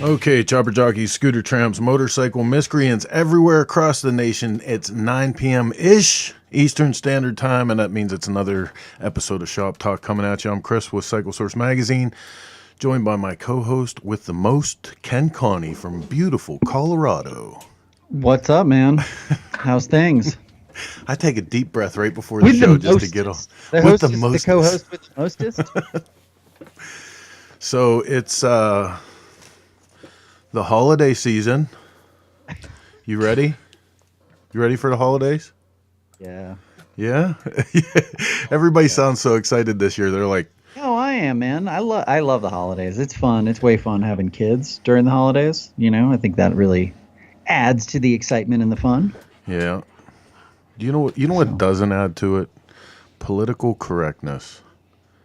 Okay, chopper jockeys, scooter tramps, motorcycle miscreants everywhere across the nation. It's 9 p.m.-ish Eastern Standard Time, and that means it's another episode of Shop Talk coming at you. I'm Chris with Cycle Source Magazine, joined by my co-host with the most, Ken Connie from beautiful Colorado. What's up, man? How's things? I take a deep breath right before the show just to get off. The co-host with the mostest. So it's the holiday season. You ready? You ready for the holidays? Yeah. Yeah? Everybody sounds so excited this year. They're like, oh, I am, man. I love the holidays. It's fun. It's way fun having kids during the holidays. You know, I think that really adds to the excitement and the fun. Yeah. You know what doesn't add to it? Political correctness.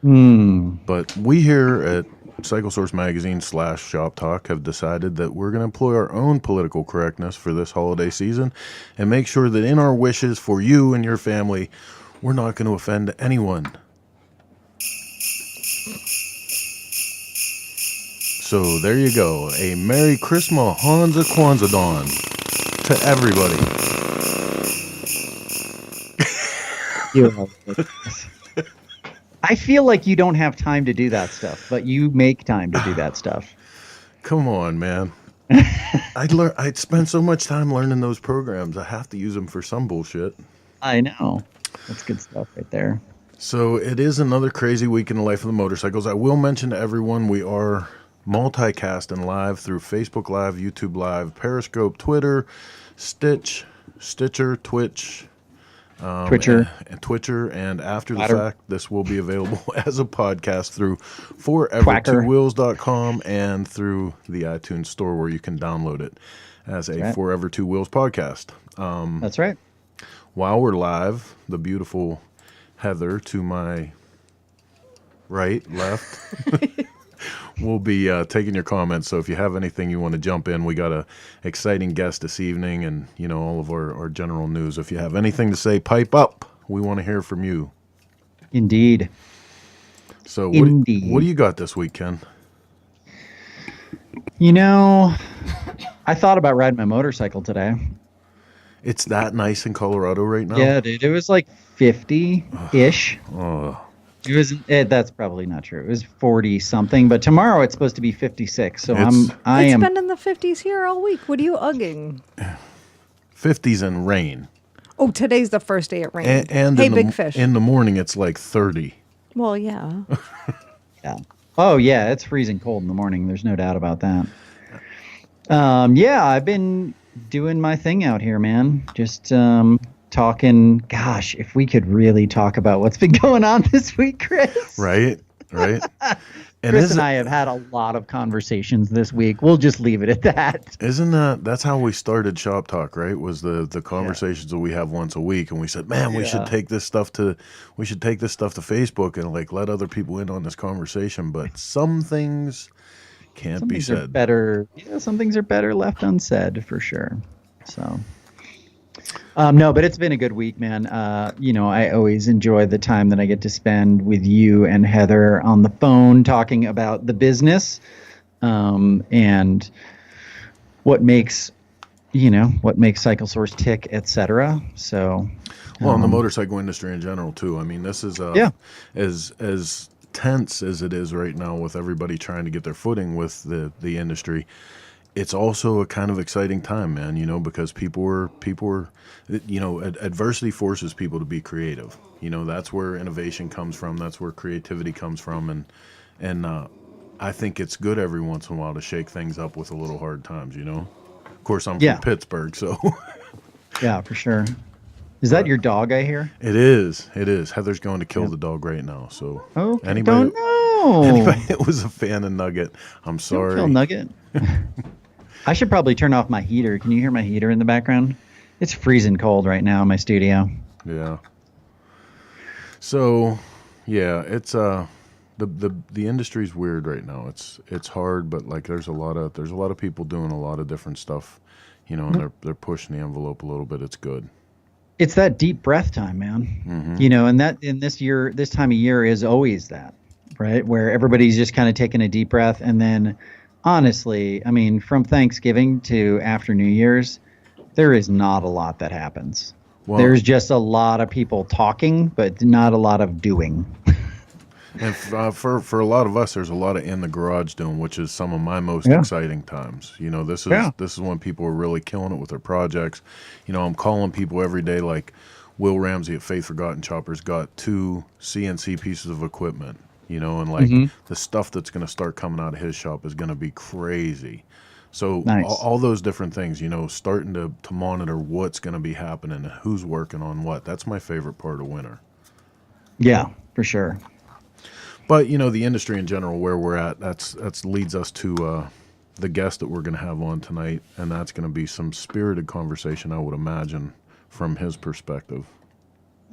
But we here at Cycle Source Magazine / Shop Talk have decided that we're going to employ our own political correctness for this holiday season and make sure that in our wishes for you and your family, we're not going to offend anyone. So there you go. A Merry Christmas, Hansa Kwanzaa to everybody. I feel like you don't have time to do that stuff, but you make time to do that stuff. Come on, man. I'd spent so much time learning those programs. I have to use them for some bullshit. I know. That's good stuff right there. So it is another crazy week in the life of the motorcycles. I will mention to everyone we are multicasting live through Facebook Live, YouTube Live, Periscope, Twitter, Stitcher, Twitch, Twitcher, and after the Twitter. fact, this will be available as a podcast through forever2wheels.com and through the iTunes store where you can download it as a Forever Two Wheels podcast. That's right. While we're live, the beautiful Heather to my left, we'll be taking your comments. So if you have anything you want to jump in, we got a exciting guest this evening and, you know, all of our general news. If you have anything to say, pipe up. We want to hear from you. Indeed. So what do you got this week, Ken? You know, I thought about riding my motorcycle today. It's that nice in Colorado right now? Yeah, dude. It was like 50-ish. Oh. It was. That's probably not true. It was 40 something, but tomorrow it's supposed to be 56. So It's been in the 50s here all week. What are you ugging? 50s and rain. Oh, today's the first day it rained. And hey, in big fish. In the morning it's like 30. Well, yeah. Yeah. Oh yeah, it's freezing cold in the morning. There's no doubt about that. Yeah, I've been doing my thing out here, man. Just talking. Gosh, if we could really talk about what's been going on this week, Chris. Right. And Chris and I have had a lot of conversations this week. We'll just leave it at that. Isn't that's how we started Shop Talk, right? Was the conversations that we have once a week, and we said, man, we should take this stuff to Facebook and like let other people in on this conversation. But some things can't be said. Some things are better left unsaid for sure. So. No, but it's been a good week, man. You know, I always enjoy the time that I get to spend with you and Heather on the phone talking about the business and what makes Cycle Source tick, etc. So, well, in the motorcycle industry in general too. I mean, this is as tense as it is right now with everybody trying to get their footing with the industry. It's also a kind of exciting time, man, you know, because people are, you know, adversity forces people to be creative. You know, that's where innovation comes from. That's where creativity comes from. And I think it's good every once in a while to shake things up with a little hard times, you know. Of course, I'm from Pittsburgh, so. Yeah, for sure. Is that your dog I hear? It is. Heather's going to kill the dog right now. So Anybody that was a fan of Nugget, I'm sorry. Don't kill Nugget. I should probably turn off my heater. Can you hear my heater in the background? It's freezing cold right now in my studio. Yeah. So, yeah, it's the industry's weird right now. It's hard, but like there's a lot of people doing a lot of different stuff, you know, and they're pushing the envelope a little bit. It's good. It's that deep breath time, man. Mm-hmm. You know, and that in this time of year is always that, right? Where everybody's just kind of taking a deep breath and then honestly, I mean, from Thanksgiving to after New Year's, there is not a lot that happens. Well, There's just a lot of people talking, but not a lot of doing. and for a lot of us, there's a lot of in the garage doing, which is some of my most Yeah. exciting times. You know, Yeah. this is when people are really killing it with their projects. You know, I'm calling people every day, like Will Ramsey at Faith Forgotten Choppers got 2 CNC pieces of equipment. You know, and like the stuff that's going to start coming out of his shop is going to be crazy. So Nice. all those different things, you know, starting to monitor what's going to be happening and who's working on what. That's my favorite part of winter. Yeah, for sure. But you know, the industry in general, where we're at, that's leads us to the guest that we're going to have on tonight, and that's going to be some spirited conversation, I would imagine, from his perspective.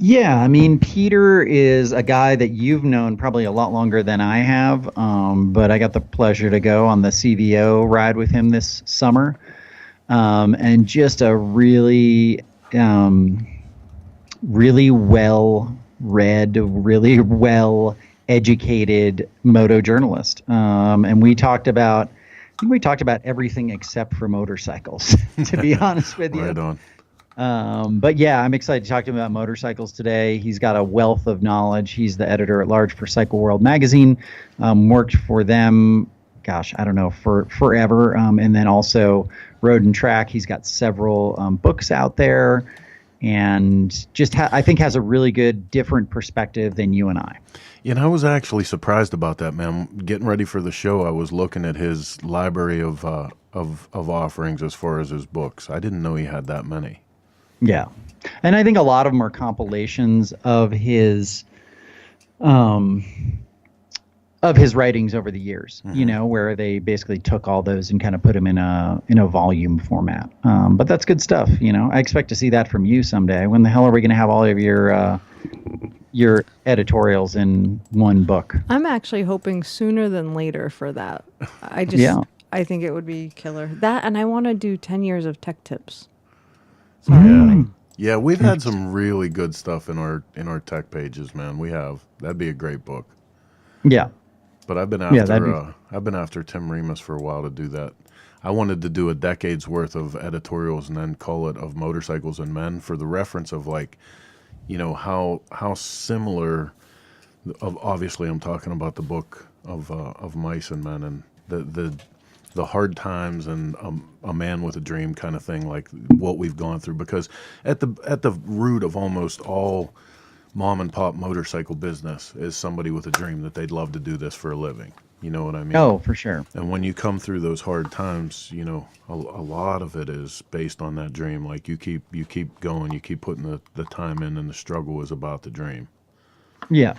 Yeah, I mean, Peter is a guy that you've known probably a lot longer than I have, but I got the pleasure to go on the CVO ride with him this summer, and just a really, really well-read, really well-educated moto journalist. And we talked about, I think we talked about everything except for motorcycles, to be honest with you. Right on. But yeah, I'm excited to talk to him about motorcycles today. He's got a wealth of knowledge. He's the editor at large for Cycle World magazine, worked for them, gosh, I don't know, for forever. And then also Road and Track. He's got several books out there, and just I think has a really good, different perspective than you and I. You know, I was actually surprised about that, man. Getting ready for the show, I was looking at his library of offerings as far as his books. I didn't know he had that many. Yeah. And I think a lot of them are compilations of his writings over the years, you know, where they basically took all those and kind of put them in a volume format. But that's good stuff. You know, I expect to see that from you someday. When the hell are we going to have all of your editorials in one book? I'm actually hoping sooner than later for that. I think it would be killer. That, and I want to do 10 years of tech tips. Yeah, we've had some really good stuff in our tech pages, man. We have. That'd be a great book. Yeah. But I've been after Tim Remus for a while to do that. I wanted to do a decade's worth of editorials and then call it Of Motorcycles and Men, for the reference of, like, you know, how similar. Obviously, I'm talking about the book of Mice and Men, and the hard times and a man with a dream kind of thing, like what we've gone through. Because at the root of almost all mom and pop motorcycle business is somebody with a dream that they'd love to do this for a living. You know what I mean? Oh, for sure. And when you come through those hard times, you know, a lot of it is based on that dream. Like you keep going, you keep putting the time in, and the struggle is about the dream. Yeah.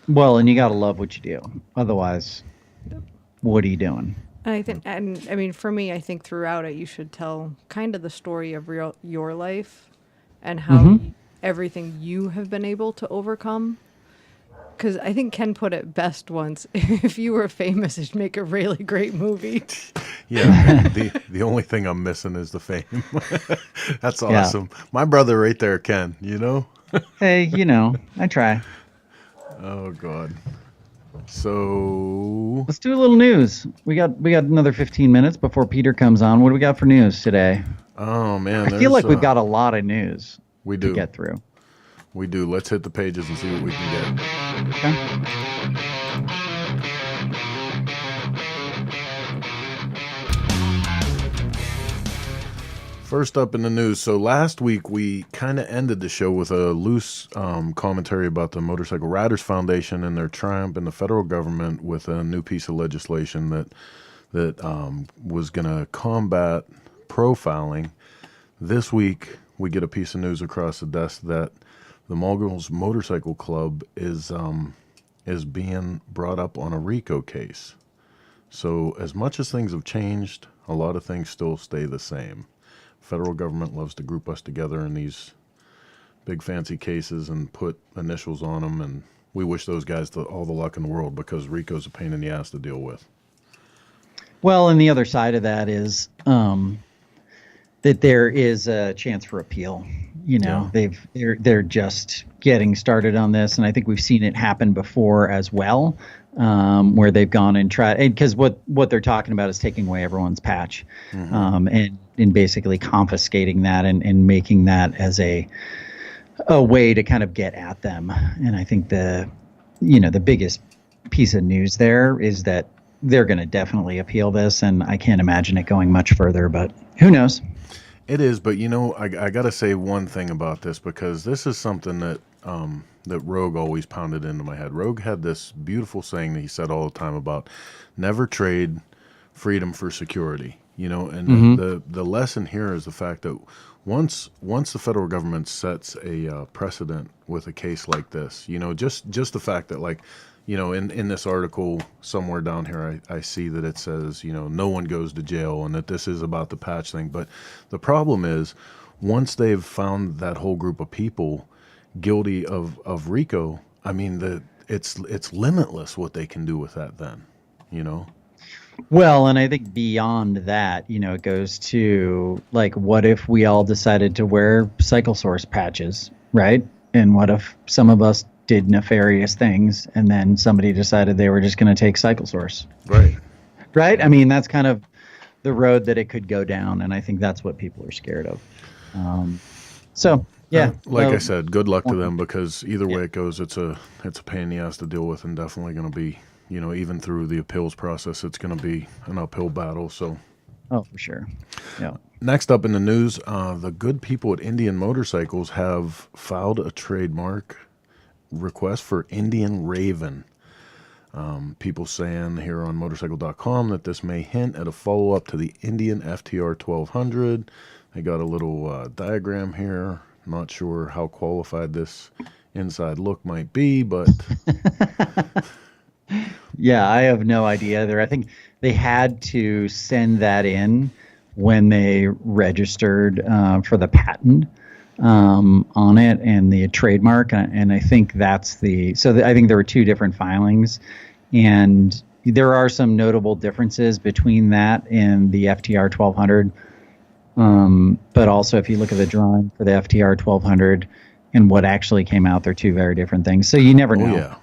Well, and you got to love what you do. Otherwise, what are you doing? I think, and I mean, for me, I think throughout it, you should tell kind of the story of your life and how everything you have been able to overcome. Because I think Ken put it best once: if you were famous, it'd make a really great movie. Yeah, the only thing I'm missing is the fame. That's awesome. Yeah. My brother right there, Ken, you know? Hey, you know, I try. Oh, God. So let's do a little news. We got another 15 minutes before Peter comes on. What do we got for news today? Oh, man. I feel like we've got a lot of news to get through. We do. Let's hit the pages and see what we can get. Okay. First up in the news. So last week we kind of ended the show with a loose commentary about the Motorcycle Riders Foundation and their triumph in the federal government with a new piece of legislation that was going to combat profiling. This week we get a piece of news across the desk that the Moguls Motorcycle Club is being brought up on a RICO case. So as much as things have changed, a lot of things still stay the same. Federal government loves to group us together in these big fancy cases and put initials on them, and we wish those guys all the luck in the world, because RICO's a pain in the ass to deal with. Well, and the other side of that is that there is a chance for appeal. they're just getting started on this, and I think we've seen it happen before as well, where they've gone and tried, because what they're talking about is taking away everyone's patch, and basically confiscating that and making that as a way to kind of get at them. And I think the biggest piece of news there is that they're going to definitely appeal this, and I can't imagine it going much further, but who knows? It is, but I got to say one thing about this, because this is something that that Rogue always pounded into my head. Rogue had this beautiful saying that he said all the time about never trade freedom for security. And the lesson here is the fact that once the federal government sets a precedent with a case like this, just the fact that, like, in this article somewhere down here, I see that it says, no one goes to jail, and that this is about the patch thing. But the problem is, once they've found that whole group of people guilty of RICO, I mean, it's limitless what they can do with that then, Well, and I think beyond that, it goes to, like, what if we all decided to wear cycle source patches, right? And what if some of us did nefarious things, and then somebody decided they were just going to take cycle source? Right. Right? I mean, that's kind of the road that it could go down, and I think that's what people are scared of. Yeah. Like I said, good luck to them, because either way it goes, it's a pain in the ass to deal with, and definitely going to be, even through the appeals process, it's going to be an uphill battle. So. Oh, for sure. Yeah. Next up in the news, the good people at Indian Motorcycles have filed a trademark request for Indian Raven. People saying here on motorcycle.com that this may hint at a follow-up to the Indian FTR 1200. They got a little diagram here. Not sure how qualified this inside look might be, but... Yeah, I have no idea either. I think they had to send that in when they registered for the patent on it and the trademark, and I think that's I think there were two different filings, and there are some notable differences between that and the FTR 1200. But also, if you look at the drawing for the FTR 1200 and what actually came out, they're two very different things. So you never know. Yeah.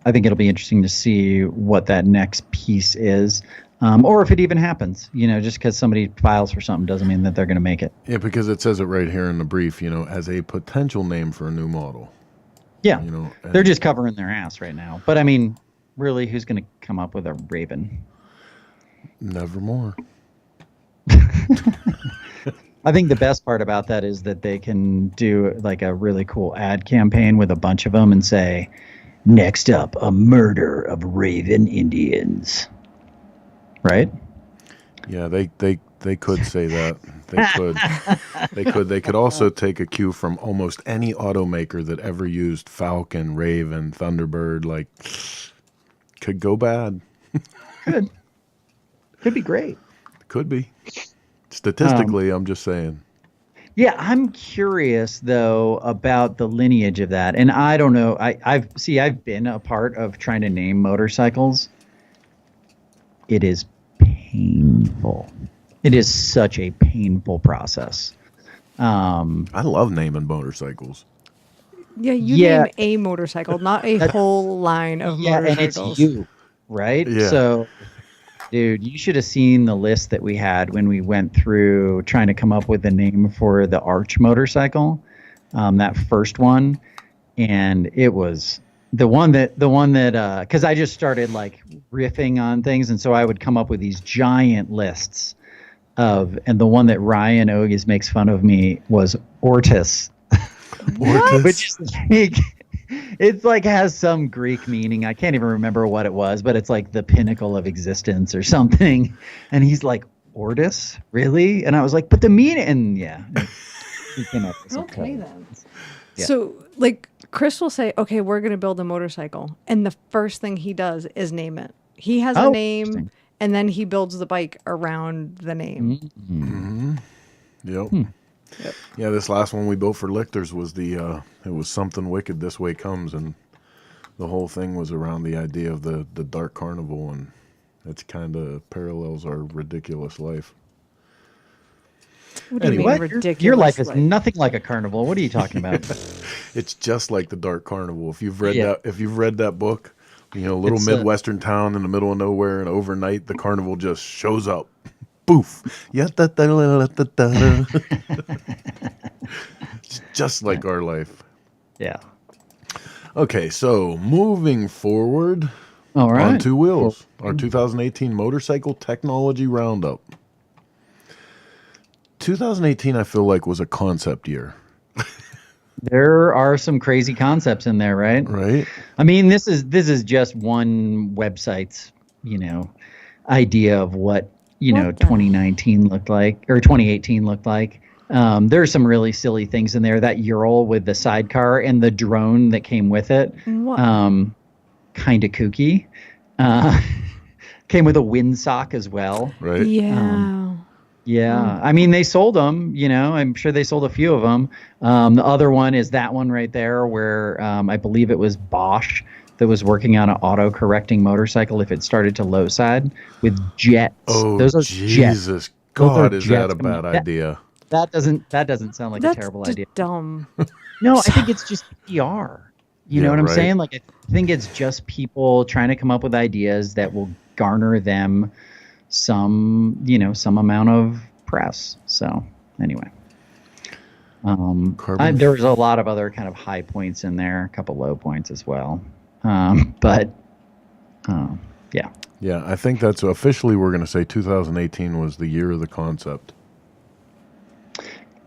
I think it'll be interesting to see what that next piece is, or if it even happens. Just because somebody files for something doesn't mean that they're going to make it. Yeah, because it says it right here in the brief, as a potential name for a new model. Yeah, they're just covering their ass right now. But I mean, really, who's going to come up with a Raven? Nevermore. I think the best part about that is that they can do like a really cool ad campaign with a bunch of them and say, "Next up, a murder of Raven Indians." Right? Yeah, they could say that. They could also take a cue from almost any automaker that ever used Falcon, Raven, Thunderbird. Like, could go bad. Could be great. Could be. Statistically, I'm just saying. Yeah, I'm curious though about the lineage of that, and I don't know. I've been a part of trying to name motorcycles. It is painful. It is such a painful process. I love naming motorcycles. Yeah, name a motorcycle, not a whole line of motorcycles. And it's you, right? Yeah. So, dude, you should have seen the list that we had when we went through trying to come up with a name for the Arch motorcycle, that first one, and it was the one that because I just started like riffing on things, and so I would come up with these giant lists and the one that Ryan Oges makes fun of me was Ortis. Ortis? Which is like, it's like has some Greek meaning. I can't even remember what it was, but it's like the pinnacle of existence or something. And he's like, Ortis? Really? And I was like, but the meaning, and yeah. He came up with Okay then. Yeah. So like Chris will say, okay, we're going to build a motorcycle. And the first thing he does is name it. He has a name and then he builds the bike around the name. Mm-hmm. Yep. Yep. Yeah, this last one we built for Lichters was it was Something Wicked This Way Comes, and the whole thing was around the idea of the dark carnival, and it's kind of parallels our ridiculous life. What do you mean What? ridiculous? Your life is nothing like a carnival. What are you talking about? It's just like the Dark Carnival. If you've read Yeah. that book, little It's, Midwestern town in the middle of nowhere, and overnight the carnival just shows up. Poof. Yeah. It's just like our life. Yeah. Okay, so moving forward All right. on two wheels, our 2018 motorcycle technology roundup. 2018, I feel like, was a concept year. There are some crazy concepts in there, right? Right? I mean, this is just one website's, idea of what, What the- 2019 looked like, or 2018 looked like. There's some really silly things in there. That Ural with the sidecar and the drone that came with it, What? kind of kooky. Came with a windsock as well. Right? Yeah. Yeah, I mean, they sold them, I'm sure they sold a few of them. The other one is that one right there where I believe it was Bosch that was working on an auto-correcting motorcycle if it started to low side with jets. Oh, Those are Jesus. jets. God, Those is are that jets. a bad idea? That doesn't sound like That's a terrible just idea. dumb. No, I think it's just PR. You know Yeah, what I'm right. saying? Like, I think it's just people trying to come up with ideas that will garner them some amount of press. So anyway, Carbon there was a lot of other kind of high points in there, a couple low points as well. But yeah. Yeah, I think that's officially we're going to say 2018 was the year of the concept.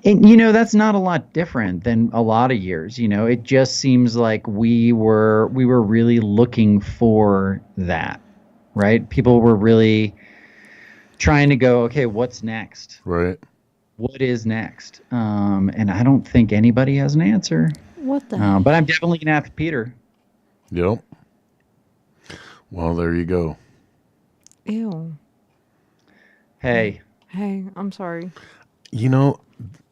And that's not a lot different than a lot of years. It just seems like we were really looking for that, right? People were really trying to go, okay, what's next? Right? What is next? And I don't think anybody has an answer. What the? But I'm definitely gonna ask Peter. Yep. Well, there you go. Ew. Hey, Hey, I'm sorry.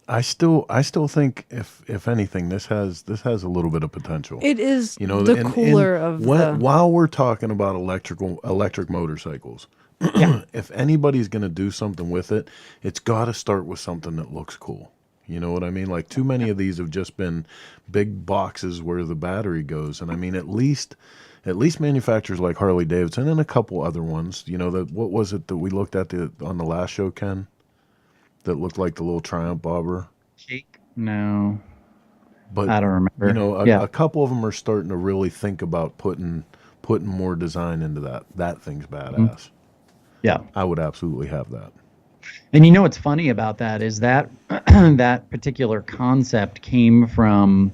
I still think if anything, this has a little bit of potential. It is the and cooler of the. while we're talking about electric motorcycles, if anybody's going to do something with it, it's got to start with something that looks cool. You know what I mean? Like, too many of these have just been big boxes where the battery goes. And I mean, at least manufacturers like Harley Davidson and a couple other ones, what was it that we looked at on the last show, Ken? That looked like the little Triumph bobber. Jake? No, But I don't remember. a couple of them are starting to really think about putting more design into that. That thing's badass. Yeah. I would absolutely have that. And what's funny about that is that that particular concept came from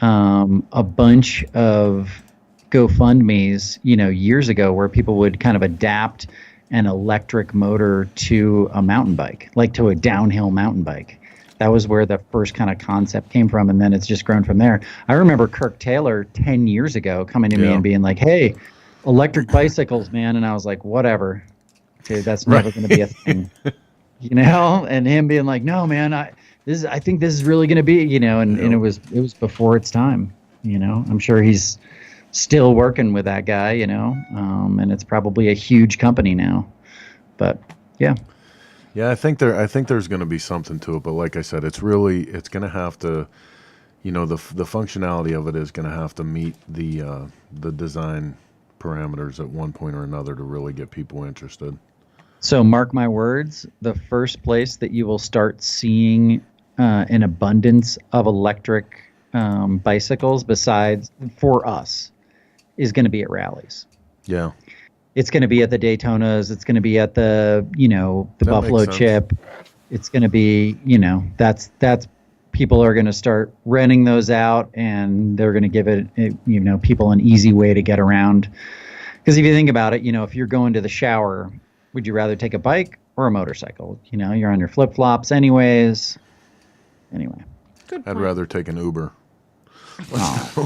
a bunch of GoFundMes, years ago, where people would kind of adapt an electric motor to a mountain bike, like to a downhill mountain bike. That was where the first kind of concept came from, and then it's just grown from there. I remember Kirk Taylor 10 years ago coming to me and being like, "Hey, electric bicycles, man," and I was like, "Whatever, dude, that's never going to be a thing." And him being like, "No, man, I think this is really going to be," and it was before its time. I'm sure he's still working with that guy, and it's probably a huge company now. But yeah. Yeah, I think there's going to be something to it, but like I said, it's going to have to, the functionality of it is going to have to meet the design parameters at one point or another to really get people interested. So mark my words, the first place that you will start seeing an abundance of electric bicycles, besides for us, is going to be at rallies. Yeah. It's going to be at the Daytonas. It's going to be at the Buffalo Chip. It's going to be, that's people are going to start renting those out, and they're going to give it, people an easy way to get around. Because if you think about it, if you're going to the shower, would you rather take a bike or a motorcycle? You're on your flip-flops anyways. Anyway. Good I'd point. rather take an Uber.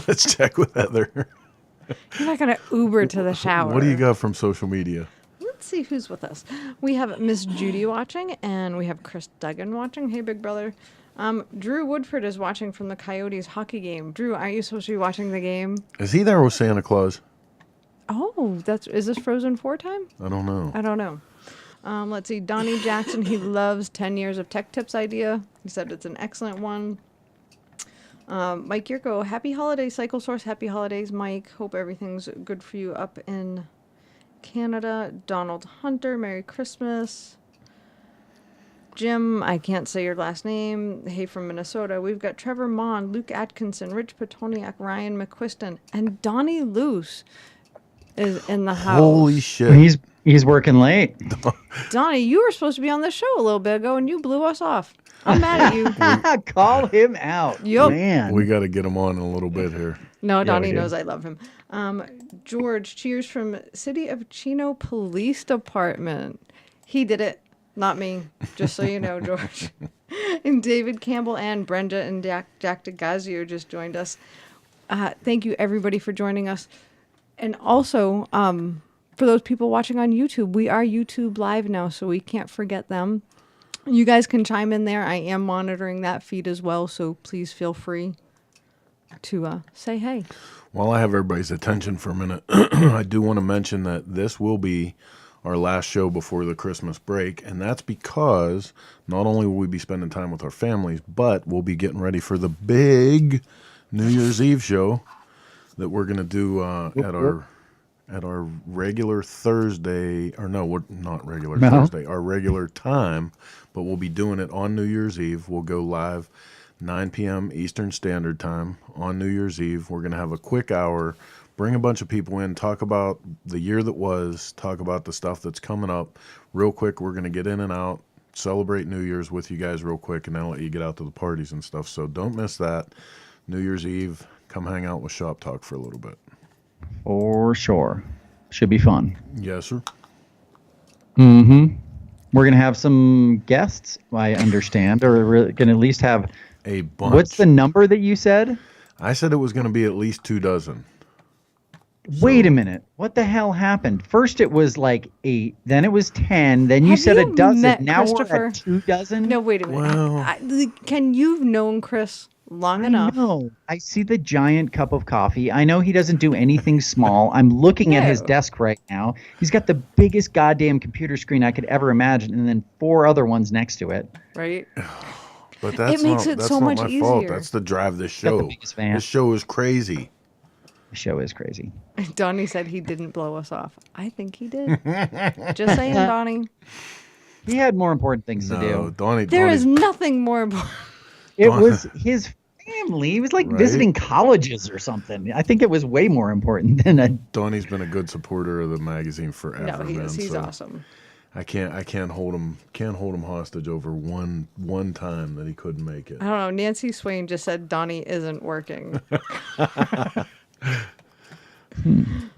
Let's check with Heather. You're not going to Uber to the shower. What do you got from social media? Let's see who's with us. We have Miss Judy watching, and we have Chris Duggan watching. Hey, big brother. Drew Woodford is watching from the Coyotes hockey game. Drew, aren't you supposed to be watching the game? Is he there with Santa Claus? Oh, is this Frozen 4 time? I don't know. I don't know. Let's see. Donnie Jackson, he loves 10 years of tech tips idea. He said it's an excellent one. Mike Yurko, happy holidays, Cycle Source. Happy holidays, Mike. Hope everything's good for you up in Canada. Donald Hunter, Merry Christmas. Jim, I can't say your last name. Hey, from Minnesota. We've got Trevor Mon, Luke Atkinson, Rich Petoniak, Ryan McQuiston, and Donnie Luce is in the house. Holy shit. He's working late. Donnie, you were supposed to be on the show a little bit ago, and you blew us off. I'm mad at you. Call him out. Yup. Man. We got to get him on in a little bit here. No, Donnie knows I love him. George, cheers from City of Chino Police Department. He did it, not me, just so you know, George. And David Campbell and Brenda and Jack DeGazio just joined us. Thank you, everybody, for joining us. And also, for those people watching on YouTube, we are YouTube Live now, so we can't forget them. You guys can chime in there. I am monitoring that feed as well, so please feel free to say hey. While I have everybody's attention for a minute, I do want to mention that this will be our last show before the Christmas break, and that's because not only will we be spending time with our families, but we'll be getting ready for the big New Year's Eve show that we're going to do at our regular Thursday, or no, we're not regular Thursday, our regular time, but we'll be doing it on New Year's Eve. We'll go live 9 p.m. Eastern Standard Time on New Year's Eve. We're going to have a quick hour, bring a bunch of people in, talk about the year that was, talk about the stuff that's coming up. Real quick, we're going to get in and out, celebrate New Year's with you guys real quick, and then let you get out to the parties and stuff. So don't miss that. New Year's Eve, come hang out with Shop Talk for a little bit. For sure. Should be fun. Yes, sir. Mm-hmm. We're going to have some guests, I understand, or we're going to at least have a bunch. What's the number that you said? I said it was going to be at least 24. Wait a minute. What the hell happened? First it was like 8, then it was 10, then you said a dozen. Now we're at 2 dozen? No, wait a minute. Well, can you've known Chris long enough? No, I see the giant cup of coffee. I know he doesn't do anything small. I'm looking at his desk right now. He's got the biggest goddamn computer screen I could ever imagine, and then 4 other ones next to it. Right. But that's that's so not much my fault. easier. That's the drive this show. The biggest fan. This show is crazy. The show is crazy. Donnie said he didn't blow us off. I think he did. Just saying, Donnie. He had more important things to do. There is nothing more important. It was his family. He was like visiting colleges or something. I think it was way more important than a... Donnie's been a good supporter of the magazine forever. No, he is. He's so awesome. I can't hold him hostage over one time that he couldn't make it. I don't know. Nancy Swain just said Donnie isn't working.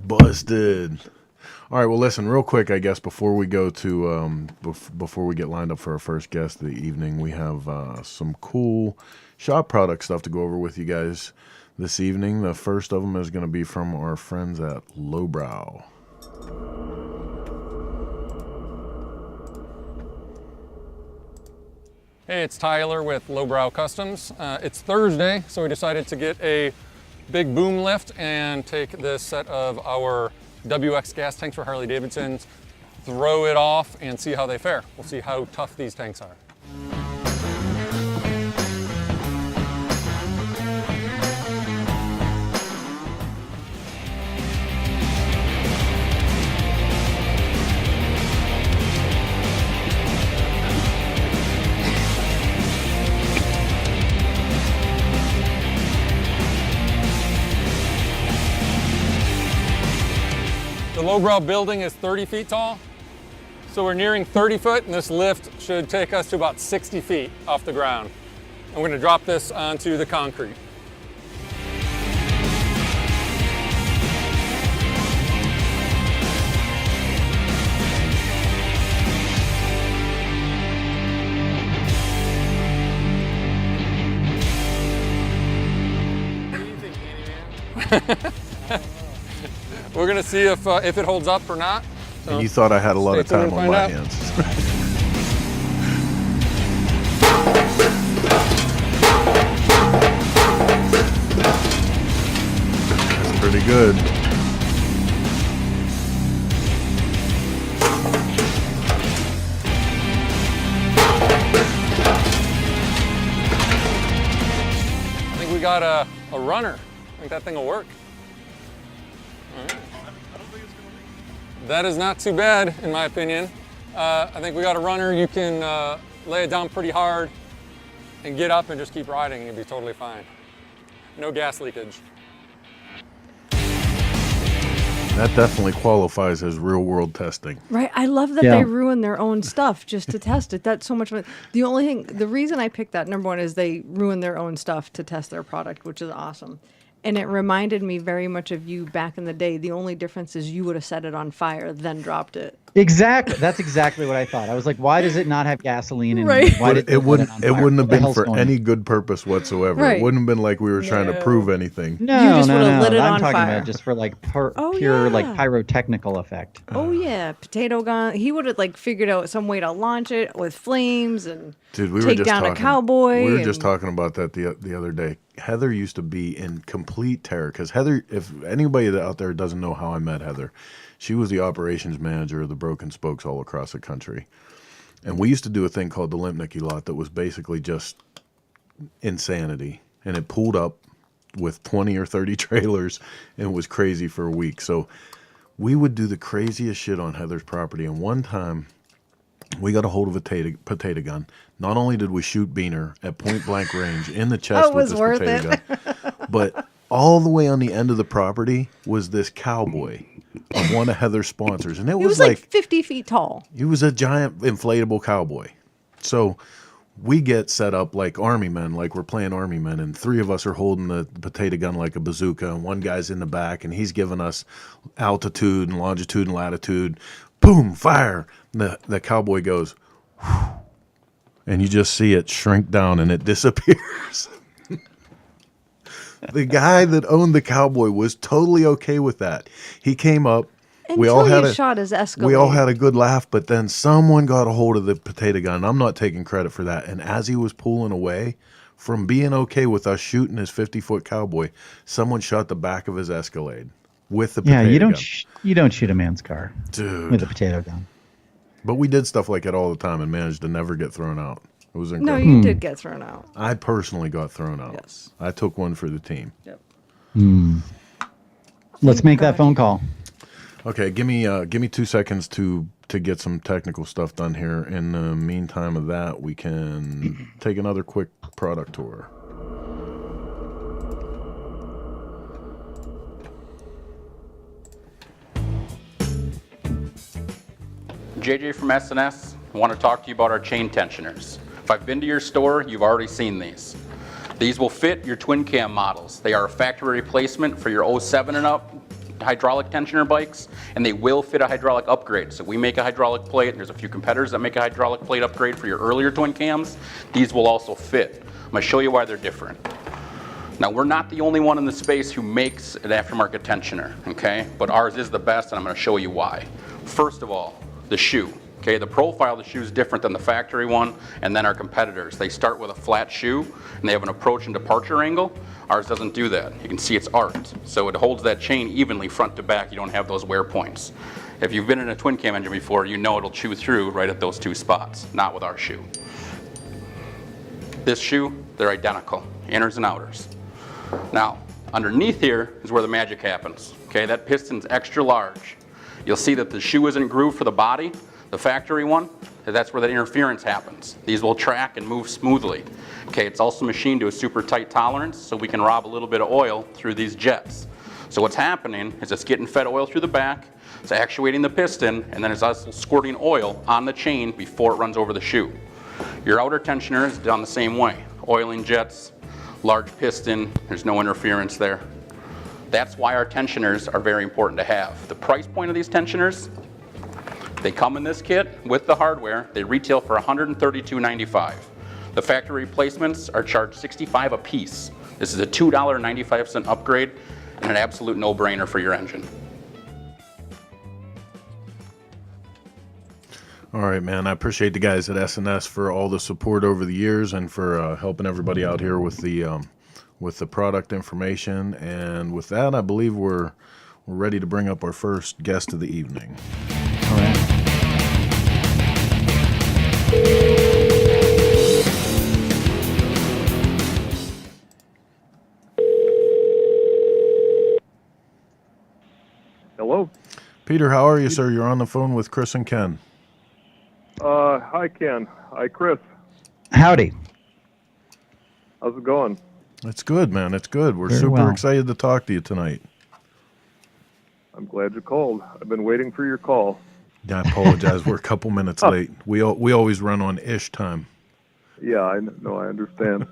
Busted. All right, well, listen, real quick, I guess, before we go to before we get lined up for our first guest of the evening, we have some cool shop product stuff to go over with you guys this evening. The first of them is going to be from our friends at Lowbrow. Hey, it's Tyler with Lowbrow Customs. It's Thursday, so we decided to get a big boom lift and take this set of our WX gas tanks for Harley Davidsons, throw it off and see how they fare. We'll see how tough these tanks are. The Lowbrow building is 30 feet tall, so we're nearing 30 foot, and this lift should take us to about 60 feet off the ground. And we're going to drop this onto the concrete. We're gonna see if it holds up or not. So And you thought I had a lot of stay tuned time to on my find hands. That's pretty good. got a runner. I think that thing will work. All right. That is not too bad, in my opinion. I think we got a runner. You can lay it down pretty hard and get up and just keep riding and you'll be totally fine. No gas leakage. That definitely qualifies as real world testing. Right. I love that they ruin their own stuff just to test it. That's so much fun. The reason I picked that, number one, is they ruin their own stuff to test their product, which is awesome. And it reminded me very much of you back in the day. The only difference is you would have set it on fire, then dropped it. Exactly. That's exactly what I thought. I was like, why does it not have gasoline in Right. it? Why But did it wouldn't have been for any any good purpose whatsoever. Right. It wouldn't have been like we were trying to No. prove anything. No, You just no, would've no. lit it I'm on talking fire. about just for like Oh, pure like yeah. pyrotechnical effect. Oh yeah, potato gun. He would have like figured out some way to launch it with flames and Dude, we were take just down talking, a cowboy. We were and- just talking about that the other day. Heather used to be in complete terror because Heather, if anybody that out there doesn't know how I met Heather, she was the operations manager of the Broken Spokes all across the country. And we used to do a thing called the Limpnicky lot that was basically just insanity. And it pulled up with 20 or 30 trailers and was crazy for a week. So we would do the craziest shit on Heather's property. And one time we got a hold of a potato gun. Not only did we shoot Beaner at point blank range in the chest It with was this worth potato it. gun, but all the way on the end of the property was this cowboy of one of Heather's sponsors. And it He was like 50 feet tall. he was a giant inflatable cowboy. So we get set up like army men, like we're playing army men, and three of us are holding the potato gun like a bazooka, and one guy's in the back, and he's giving us altitude and longitude and latitude. Boom, fire. And the cowboy goes, whew, and you just see it shrink down and it disappears. The guy that owned the cowboy was totally okay with that. He came up. Until you shot his Escalade. We all had a good laugh, but then someone got a hold of the potato gun. I'm not taking credit for that. And as he was pulling away from being okay with us shooting his 50-foot cowboy, someone shot the back of his Escalade with the potato Yeah, gun. you don't shoot a man's car Dude. with a potato gun. But we did stuff like that all the time and managed to never get thrown out. It was No, incredible. you did get thrown out. I personally got thrown out. Yes. I took one for the team. Yep. Let's make that phone call. Okay, give me 2 seconds to get some technical stuff done here. In the meantime of that, we can take another quick product tour. JJ from SNS. I want to talk to you about our chain tensioners. If I've been to your store, you've already seen these. These will fit your twin cam models. They are a factory replacement for your 07 and up hydraulic tensioner bikes, and they will fit a hydraulic upgrade. So we make a hydraulic plate, and there's a few competitors that make a hydraulic plate upgrade for your earlier twin cams. These will also fit. I'm going to show you why they're different. Now, we're not the only one in the space who makes an aftermarket tensioner, okay? But ours is the best, and I'm going to show you why. First of all, the shoe. Okay, the profile of the shoe is different than the factory one, and then our competitors. They start with a flat shoe, and they have an approach and departure angle. Ours doesn't do that. You can see it's arced, so it holds that chain evenly front to back. You don't have those wear points. If you've been in a twin cam engine before, you know it'll chew through right at those two spots, not with our shoe. This shoe, they're identical, inners and outers. Now, underneath here is where the magic happens. Okay, that piston's extra large. You'll see that the shoe isn't grooved for the body. The factory one, that's where the interference happens. These will track and move smoothly. Okay, it's also machined to a super tight tolerance, so we can rob a little bit of oil through these jets. So what's happening is it's getting fed oil through the back, it's actuating the piston, and then it's also squirting oil on the chain before it runs over the shoe. Your outer tensioner is done the same way. Oiling jets, large piston, there's no interference there. That's why our tensioners are very important to have. The price point of these tensioners, they come in this kit with the hardware. They retail for $132.95. The factory replacements are charged $65 a piece. This is a $2.95 upgrade and an absolute no-brainer for your engine. All right, man. I appreciate the guys at SNS for all the support over the years and for helping everybody out here with the product information. And with that, I believe we're ready to bring up our first guest of the evening. All right. Hello. Peter, how are you, sir? You're on the phone with Chris and Ken. Hi, Ken. Hi, Chris. Howdy. How's it going? It's good, man. It's good. We're Very super well. excited to talk to you tonight. I'm glad you called. I've been waiting for your call. I apologize. We're a couple minutes late. We always run on ish time. Yeah, I know. I understand.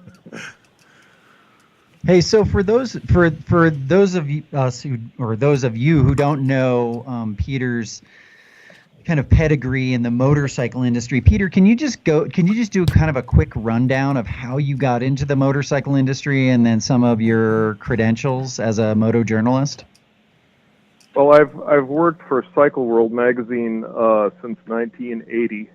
Hey, so for those of you those of you who don't know Peter's kind of pedigree in the motorcycle industry, Peter, can you just do kind of a quick rundown of how you got into the motorcycle industry and then some of your credentials as a moto journalist? Well, I've worked for Cycle World magazine since 1980,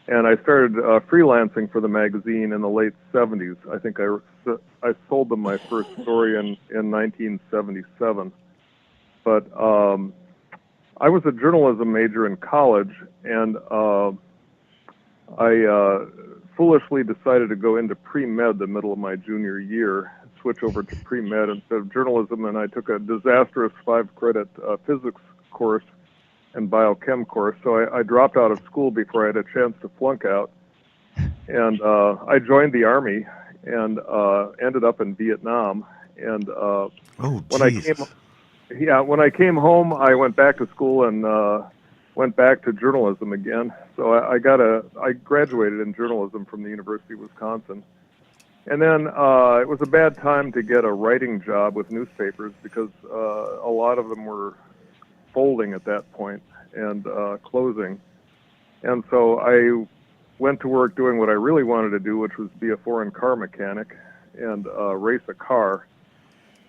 and I started freelancing for the magazine in the late 70s. I think I sold them my first story in 1977. But I was a journalism major in college, and I foolishly decided to go into pre-med the middle of my junior year, switch over to pre-med instead of journalism, and I took a disastrous 5-credit physics course and biochem course. So I dropped out of school before I had a chance to flunk out, and I joined the Army and ended up in Vietnam. And when I came home, I went back to school and went back to journalism again. So I graduated in journalism from the University of Wisconsin. And then it was a bad time to get a writing job with newspapers because a lot of them were folding at that point and closing. And so I went to work doing what I really wanted to do, which was be a foreign car mechanic and race a car.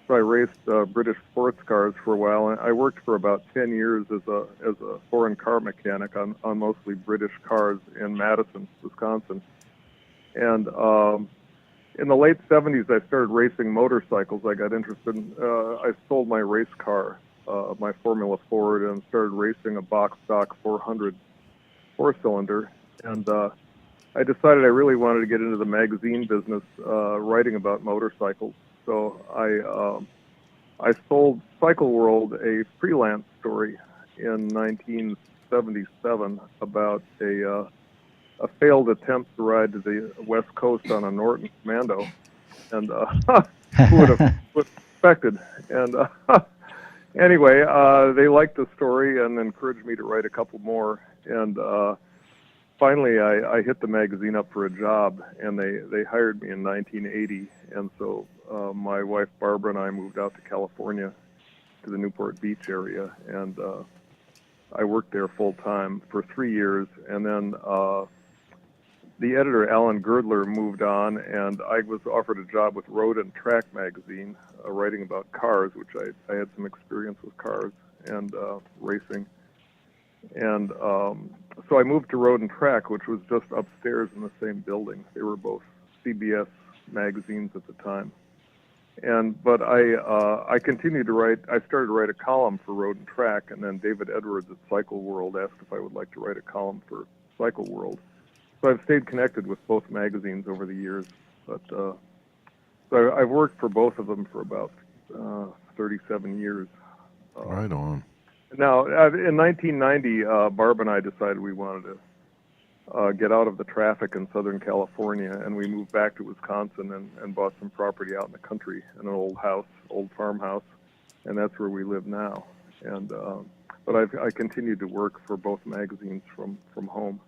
So I raced British sports cars for a while, and I worked for about 10 years as a foreign car mechanic on mostly British cars in Madison, Wisconsin. And in the late 70s, I started racing motorcycles. I got interested in, I sold my race car, my Formula Ford, and started racing a box stock 400 four-cylinder. And I decided I really wanted to get into the magazine business, writing about motorcycles. So I sold Cycle World a freelance story in 1977 about a failed attempt to ride to the West Coast on a Norton Commando, and who would have expected? And anyway, they liked the story and encouraged me to write a couple more. And finally, I hit the magazine up for a job, and they hired me in 1980. And so my wife Barbara and I moved out to California, to the Newport Beach area, and I worked there full time for 3 years. And then the editor, Alan Girdler, moved on, and I was offered a job with Road and Track magazine, writing about cars, which I had some experience with cars and racing. And so I moved to Road and Track, which was just upstairs in the same building. They were both CBS magazines at the time. But I continued to write. I started to write a column for Road and Track, and then David Edwards at Cycle World asked if I would like to write a column for Cycle World. So I've stayed connected with both magazines over the years. But so I've worked for both of them for about 37 years. Right on. Now, in 1990, Barb and I decided we wanted to get out of the traffic in Southern California, and we moved back to Wisconsin and bought some property out in the country, in an old farmhouse, and that's where we live now. And but I continued to work for both magazines from home.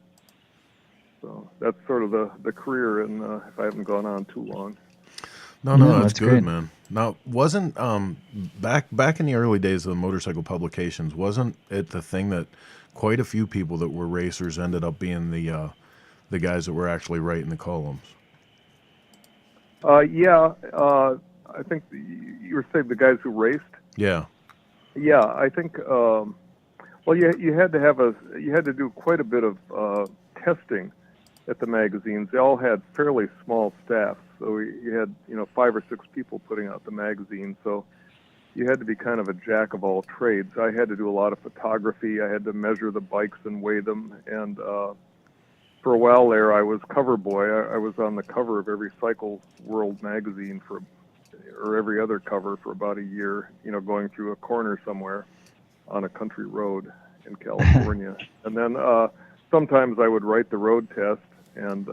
So that's sort of the career, and if I haven't gone on too long. No, that's good, great. man. Now, wasn't back in the early days of the motorcycle publications, wasn't it the thing that quite a few people that were racers ended up being the guys that were actually writing the columns? Yeah, I think you were saying the guys who raced. Yeah. Yeah, I think. Well, you had to do quite a bit of testing at the magazines. They all had fairly small staffs, so you had 5 or 6 people putting out the magazine. So you had to be kind of a jack of all trades. I had to do a lot of photography. I had to measure the bikes and weigh them. And for a while there, I was cover boy. I was on the cover of every Cycle World magazine or every other cover for about a year. Going through a corner somewhere. on a country road in California. And then sometimes I would write the road test, and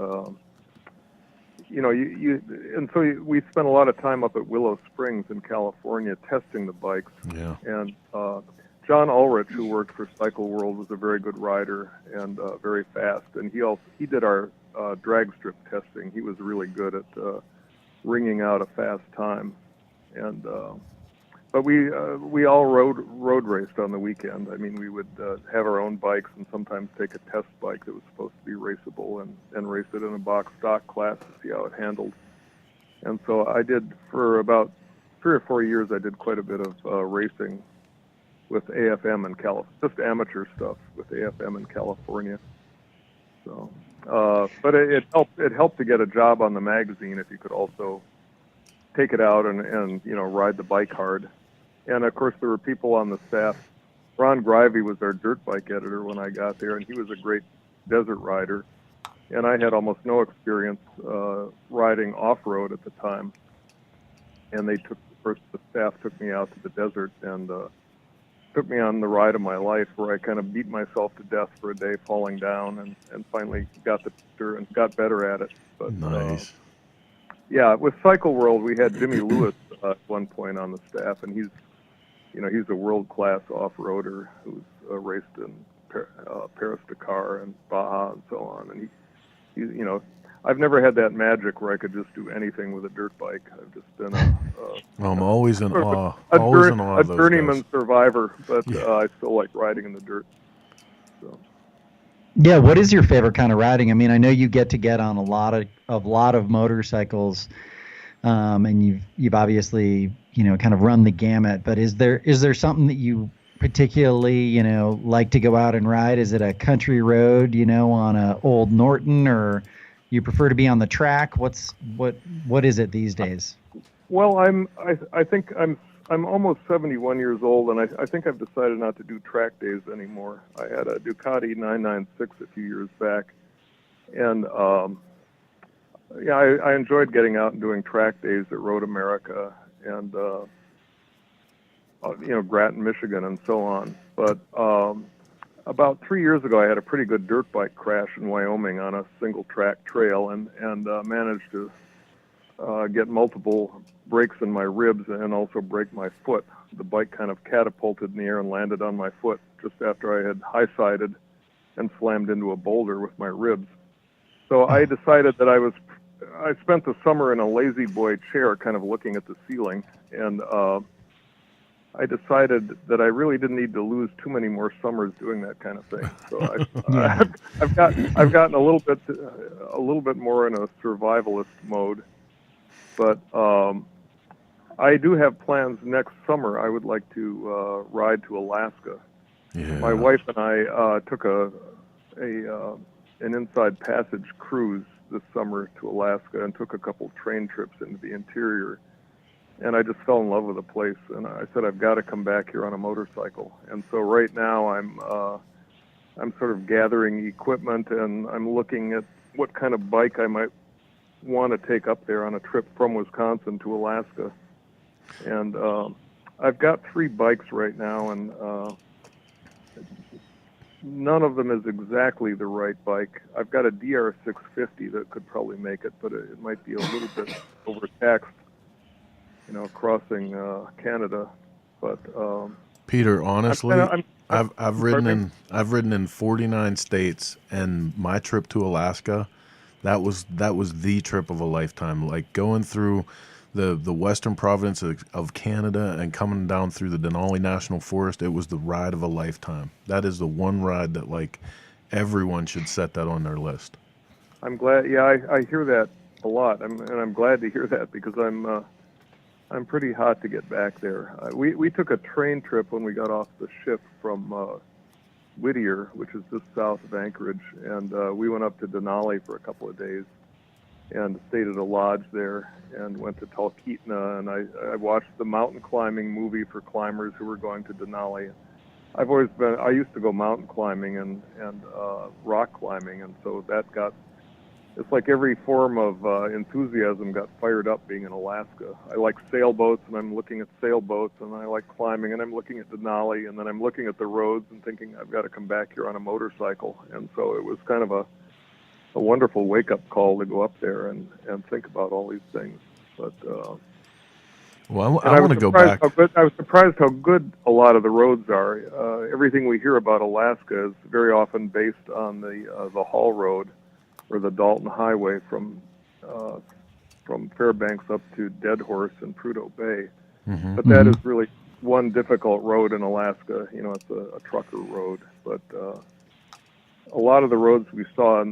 we spent a lot of time up at Willow Springs in California testing the bikes. Yeah. And John Ulrich, who worked for Cycle World, was a very good rider and very fast. And he did our drag strip testing. He was really good at wringing out a fast time. And but we all road raced on the weekend. I mean, we would have our own bikes and sometimes take a test bike that was supposed to be raceable and race it in a box stock class to see how it handled. And so I did, for about 3 or 4 years, I did quite a bit of racing with AFM in California, just amateur stuff with AFM in California. So, but it helped to get a job on the magazine if you could also take it out and ride the bike hard. And of course, there were people on the staff. Ron Grivey was our dirt bike editor when I got there, and he was a great desert rider. And I had almost no experience riding off-road at the time. And the staff took me out to the desert and took me on the ride of my life, where I kind of beat myself to death for a day, falling down, and finally got the picture and got better at it. But Nice. yeah, with Cycle World, we had Jimmy Lewis at one point on the staff, and he's a world-class off-roader who's raced in Paris-Dakar and Baja and so on. And I've never had that magic where I could just do anything with a dirt bike. I've just been I'm always in awe. a Always in awe a of those journeyman guys. survivor, but I still like riding in the dirt. So. Yeah, what is your favorite kind of riding? I mean, I know you get on a lot of motorcycles, and you've obviously kind of run the gamut. But is there something that you particularly like to go out and ride? Is it a country road, on a old Norton, or you prefer to be on the track? What is it these days? Well, I think I'm almost 71 years old, and I think I've decided not to do track days anymore. I had a Ducati 996 a few years back, and I enjoyed getting out and doing track days at Road America and Grattan, Michigan, and so on. But about 3 years ago, I had a pretty good dirt bike crash in Wyoming on a single track trail, and managed to get multiple breaks in my ribs and also break my foot. The bike kind of catapulted in the air and landed on my foot just after I had high-sided and slammed into a boulder with my ribs. So I decided that I spent the summer in a lazy boy chair kind of looking at the ceiling, and I decided that I really didn't need to lose too many more summers doing that kind of thing. So I've gotten a little bit more in a survivalist mode. But I do have plans next summer. I would like to ride to Alaska. Yeah. My wife and I took an inside passage cruise this summer to Alaska and took a couple train trips into the interior. And I just fell in love with the place. And I said, I've got to come back here on a motorcycle. And so right now I'm sort of gathering equipment, and I'm looking at what kind of bike I might want to take up there on a trip from Wisconsin to Alaska. And I've got 3 bikes right now, and none of them is exactly the right bike. I've got a DR650 that could probably make it, but it might be a little bit overtaxed, crossing Canada. But Peter, honestly, I've ridden in 49 states, and my trip to Alaska, that was the trip of a lifetime. Like going through the western province of Canada and coming down through the Denali National Forest, it was the ride of a lifetime. That is the one ride that everyone should set that on their list. I'm glad. Yeah, I hear that a lot, and I'm glad to hear that because I'm pretty hot to get back there. We took a train trip when we got off the ship from Whittier, which is just south of Anchorage, and we went up to Denali for a couple of days and stayed at a lodge there and went to Talkeetna, and I watched the mountain climbing movie for climbers who were going to Denali. I used to go mountain climbing and rock climbing, and so that got it's like every form of enthusiasm got fired up being in Alaska. I like sailboats, and I'm looking at sailboats, and I like climbing, and I'm looking at Denali, and then I'm looking at the roads and thinking I've got to come back here on a motorcycle. And so it was kind of a wonderful wake-up call to go up there and think about all these things. But well, I want to go back. I was surprised how good a lot of the roads are. Everything we hear about Alaska is very often based on the Haul Road or the Dalton Highway from Fairbanks up to Dead Horse and Prudhoe Bay. Mm-hmm. But that is really one difficult road in Alaska. You know, it's a trucker road. But a lot of the roads we saw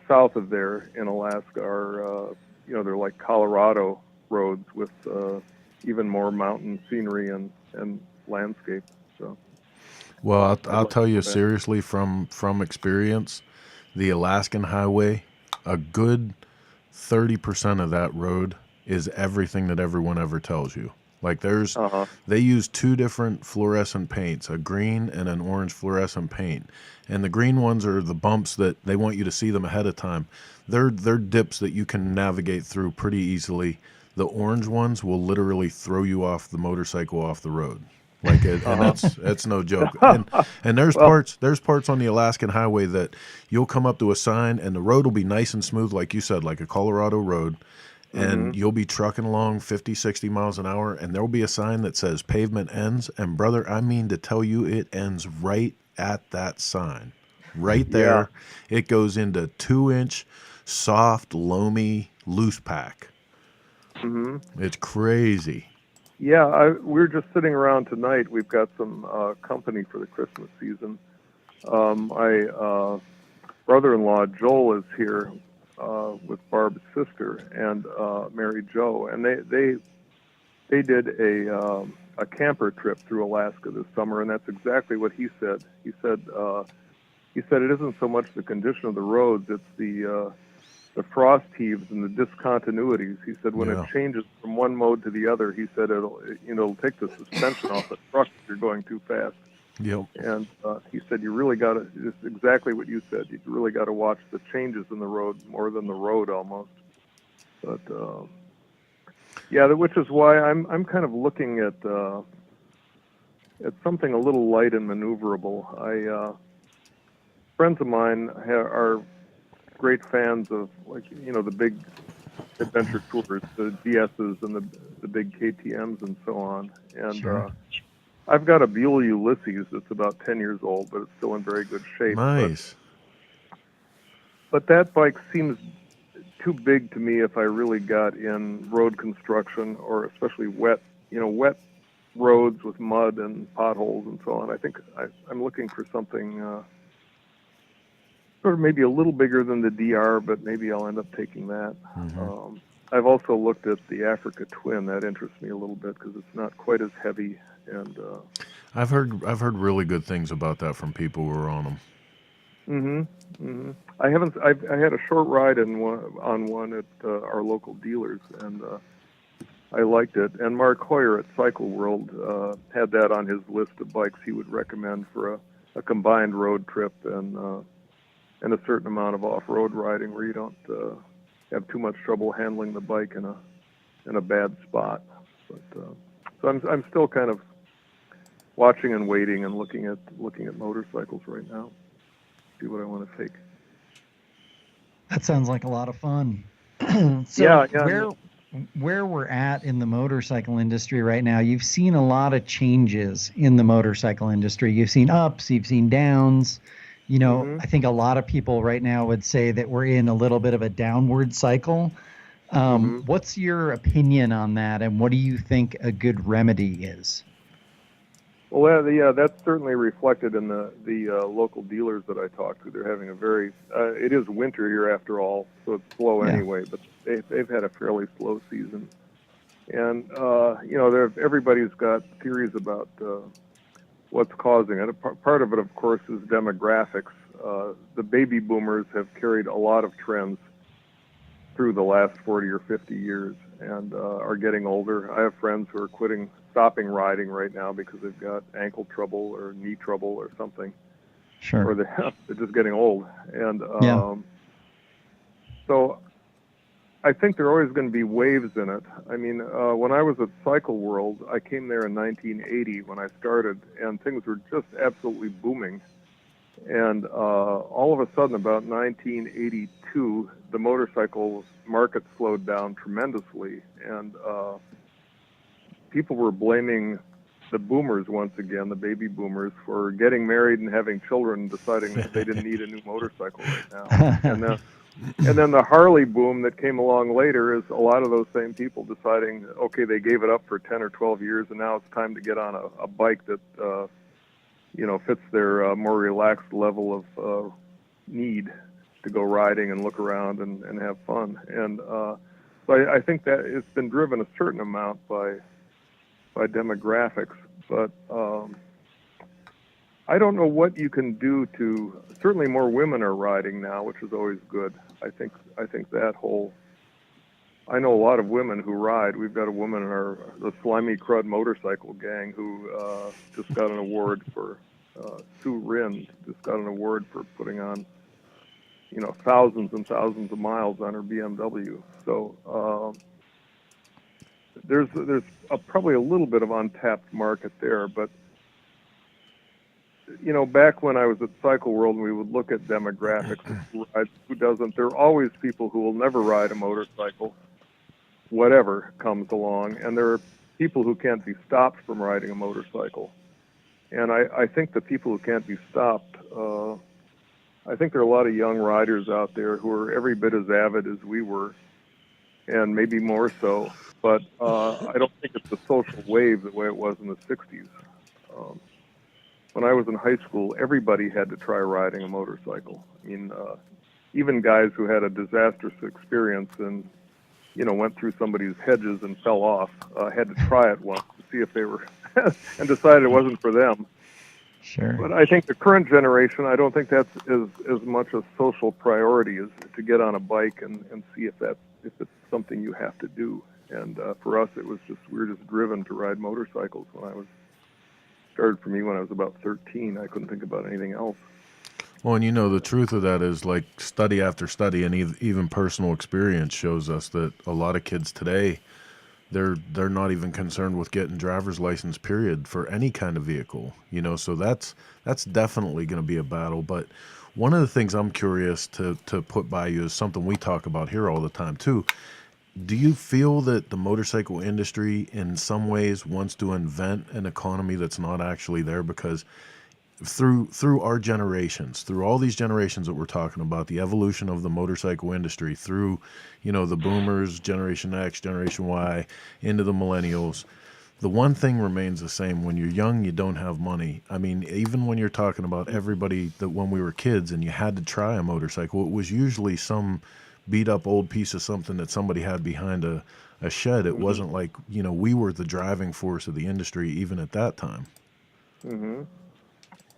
south of there in Alaska are, they're like Colorado roads with even more mountain scenery and landscape. So, well, I'll tell you seriously from experience, the Alaskan Highway, a good 30% of that road is everything that everyone ever tells you. Like they use two different fluorescent paints, a green and an orange fluorescent paint. And the green ones are the bumps that they want you to see them ahead of time. They're dips that you can navigate through pretty easily. The orange ones will literally throw you off the motorcycle off the road. Like and that's no joke. And there's parts on the Alaskan Highway that you'll come up to a sign and the road will be nice and smooth, like you said, like a Colorado road. And you'll be trucking along 50, 60 miles an hour, and there will be a sign that says pavement ends. And brother, I mean to tell you, it ends right at that sign. Right there. Yeah. It goes into 2-inch soft, loamy, loose pack. Mm-hmm. It's crazy. Yeah, we're just sitting around tonight. We've got some company for the Christmas season. My brother-in-law, Joel, is here with Barb's sister and Mary Jo, and they did a camper trip through Alaska this summer, and that's exactly what he said. He said it isn't so much the condition of the roads; it's the frost heaves and the discontinuities. He said when it changes from one mode to the other, he said it'll take the suspension off the truck if you're going too fast. Yep. And he said you really got to, just exactly what you said, you really got to watch the changes in the road more than the road almost. But which is why I'm kind of looking at something a little light and maneuverable. Friends of mine are great fans of, like, the big adventure tours, the GSs and the big KTMs and so on. And sure. I've got a Buell Ulysses that's about 10 years old, but it's still in very good shape. Nice. But that bike seems too big to me if I really got in road construction, or especially wet roads with mud and potholes and so on. I think I'm looking for something sort of maybe a little bigger than the DR, but maybe I'll end up taking that. Mm-hmm. I've also looked at the Africa Twin. That interests me a little bit because it's not quite as heavy. And I've heard really good things about that from people who are on them. Mm-hmm. Mm-hmm. I had a short ride on one at our local dealers, and I liked it. And Mark Hoyer at Cycle World had that on his list of bikes he would recommend for a combined road trip and a certain amount of off-road riding where you don't have too much trouble handling the bike in a bad spot. But so I'm still kind of watching and waiting and looking at motorcycles right now. See what I want to take. That sounds like a lot of fun. So where we're at in the motorcycle industry right now, you've seen a lot of changes in the motorcycle industry. You've seen ups, you've seen downs. I think a lot of people right now would say that we're in a little bit of a downward cycle. What's your opinion on that, and what do you think a good remedy is? Well, that's certainly reflected in the local dealers that I talked to. They're having a very it is winter here after all, so it's slow anyway, but they've had a fairly slow season. And everybody's got theories about what's causing it. Part of it, of course, is demographics. The baby boomers have carried a lot of trends through the last 40 or 50 years and are getting older. I have friends who are stopping riding right now because they've got ankle trouble or knee trouble or something. Sure. Or they're just getting old. And So I think there are always going to be waves in it. I mean, when I was at Cycle World, I came there in 1980 when I started, and things were just absolutely booming. And all of a sudden, about 1982, the motorcycle market slowed down tremendously, and people were blaming the boomers once again, the baby boomers, for getting married and having children, deciding that they didn't need a new motorcycle right now. And then the Harley boom that came along later is a lot of those same people deciding, okay, they gave it up for 10 or 12 years, and now it's time to get on a bike that fits their more relaxed level of need to go riding and look around and have fun. And so I think that it's been driven a certain amount by demographics, but I don't know what you can do to. Certainly, more women are riding now, which is always good. I think that whole. I know a lot of women who ride. We've got a woman in the Slimy Crud motorcycle gang who just got an award for. Sue Rinn just got an award for putting on, thousands and thousands of miles on her BMW. So there's probably a little bit of untapped market there, but back when I was at Cycle World and we would look at demographics, who doesn't, there are always people who will never ride a motorcycle, whatever comes along, and there are people who can't be stopped from riding a motorcycle. And I think the people who can't be stopped, I think there are a lot of young riders out there who are every bit as avid as we were, and maybe more so, but I don't think it's a social wave the way it was in the 60s. When I was in high school, everybody had to try riding a motorcycle. I mean, even guys who had a disastrous experience and, went through somebody's hedges and fell off, had to try it once to see if they were, and decided it wasn't for them. Sure. But I think the current generation, I don't think that's as much a social priority as to get on a bike and see if it's something you have to do. And for us, we were just driven to ride motorcycles started for me when I was about 13. I couldn't think about anything else. Well, and the truth of that is, like, study after study and even personal experience shows us that a lot of kids today, they're not even concerned with getting driver's license, period, for any kind of vehicle. So that's definitely going to be a battle. But one of the things I'm curious to put by you is something we talk about here all the time too. Do you feel that the motorcycle industry in some ways wants to invent an economy that's not actually there? Because through our generations, through all these generations that we're talking about, the evolution of the motorcycle industry through, the boomers, Generation X, Generation Y, into the millennials, the one thing remains the same. When you're young, you don't have money. I mean, even when you're talking about everybody that when we were kids and you had to try a motorcycle, it was usually some beat up old piece of something that somebody had behind a shed. It wasn't like, we were the driving force of the industry even at that time. Mm-hmm.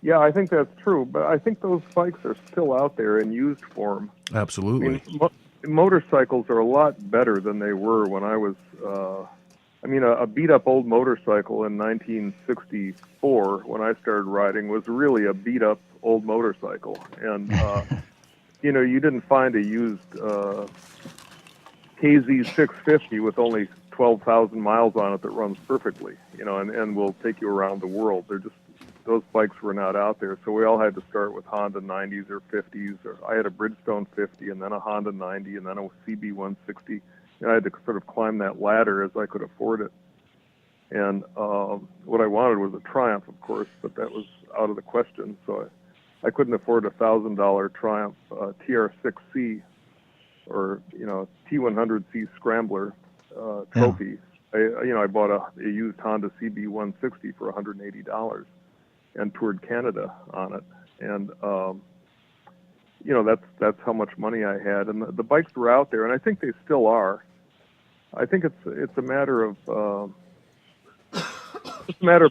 Yeah, I think that's true, but I think those bikes are still out there in used form. Absolutely. I mean, motorcycles are a lot better than they were when I was, a beat-up old motorcycle in 1964 when I started riding was really a beat-up old motorcycle. And, you didn't find a used KZ650 with only 12,000 miles on it that runs perfectly, and will take you around the world. Those bikes were not out there, so we all had to start with Honda 90s or 50s. Or I had a Bridgestone 50, and then a Honda 90, and then a CB160. And I had to sort of climb that ladder as I could afford it. And what I wanted was a Triumph, of course, but that was out of the question. So I couldn't afford a $1,000 Triumph TR6C or T100C Scrambler trophy. Yeah. I bought a used Honda CB160 for $180 and toured Canada on it. And that's how much money I had. And the bikes were out there, and I think they still are. I think it's a matter of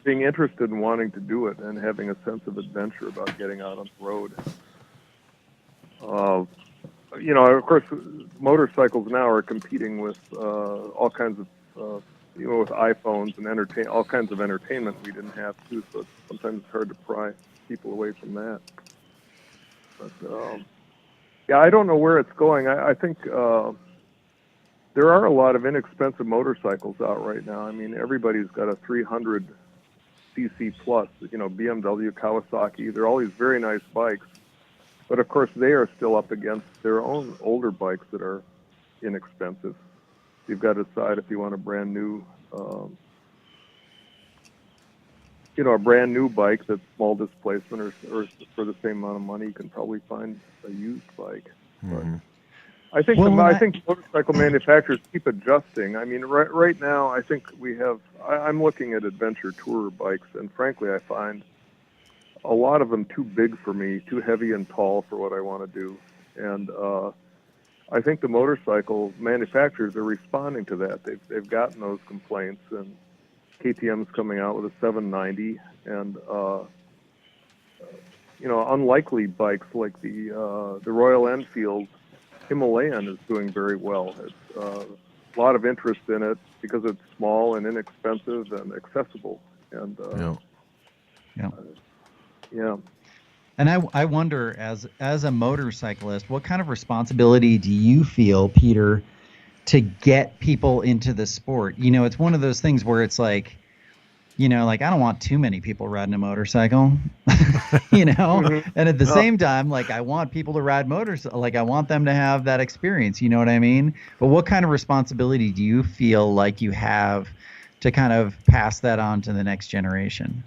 being interested in wanting to do it and having a sense of adventure about getting out on the road. Of course, motorcycles now are competing with all kinds of, with iPhones and all kinds of entertainment we didn't have too. So sometimes it's hard to pry people away from that. But Yeah, I don't know where it's going. I think there are a lot of inexpensive motorcycles out right now. I mean, everybody's got a 300 cc plus, BMW, Kawasaki. They're all these very nice bikes. But of course, they are still up against their own older bikes that are inexpensive. You've got to decide if you want a brand new, a brand new bike that's small displacement, or for the same amount of money, you can probably find a used bike. Mm-hmm. But I think I think motorcycle manufacturers keep adjusting. I mean, right now, I think we have. I'm looking at adventure tourer bikes, and frankly, I find a lot of them too big for me, too heavy and tall for what I want to do. And I think the motorcycle manufacturers are responding to that. They've gotten those complaints, and KTM's coming out with a 790, and unlikely bikes like the Royal Enfield Himalayan is doing very well. It's a lot of interest in it because it's small and inexpensive and accessible. And yeah. And I wonder, as a motorcyclist, what kind of responsibility do you feel, Peter, to get people into the sport? It's one of those things where it's like, I don't want too many people riding a motorcycle, Mm-hmm. and at the same time, like, I want people to ride motorcycles, like, I want them to have that experience, you know what I mean? But what kind of responsibility do you feel like you have to kind of pass that on to the next generation?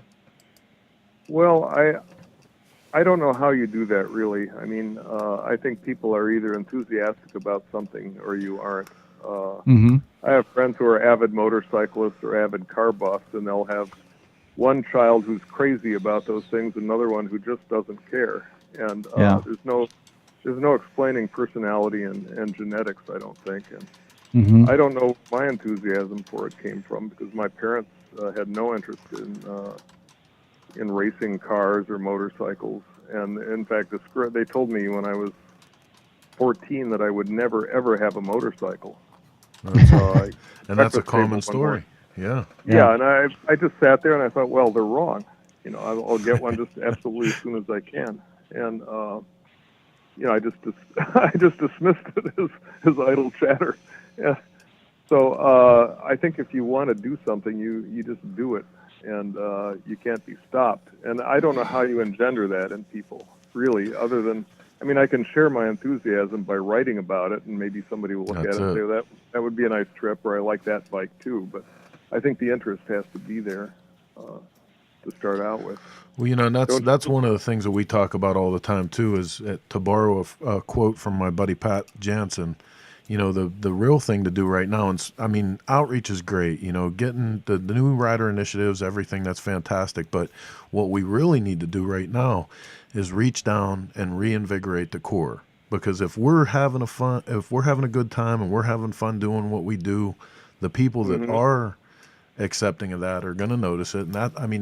Well, I don't know how you do that, really. I mean, I think people are either enthusiastic about something or you aren't. I have friends who are avid motorcyclists or avid car buffs, and they'll have one child who's crazy about those things, another one who just doesn't care. And there's no explaining personality and genetics, I don't think. And I don't know where my enthusiasm for it came from, because my parents had no interest in racing cars or motorcycles. And in fact, they told me when I was 14 that I would never, ever have a motorcycle. And that's a common story. Yeah, and I just sat there and I thought, well, they're wrong. I'll get one just absolutely as soon as I can. And I just dismissed it as idle chatter. Yeah. So I think if you want to do something, you just do it, and you can't be stopped. And I don't know how you engender that in people, really, other than, I mean, I can share my enthusiasm by writing about it, and maybe somebody will look at it and say, that would be a nice trip, or I like that bike too. But I think the interest has to be there to start out with. Well, that's one of the things that we talk about all the time too, is to borrow a quote from my buddy Pat Jansen. The real thing to do right now, and I mean, outreach is great, getting the new rider initiatives, everything, that's fantastic. But what we really need to do right now is reach down and reinvigorate the core. Because if we're having a good time and we're having fun doing what we do, the people that are accepting of that are going to notice it. And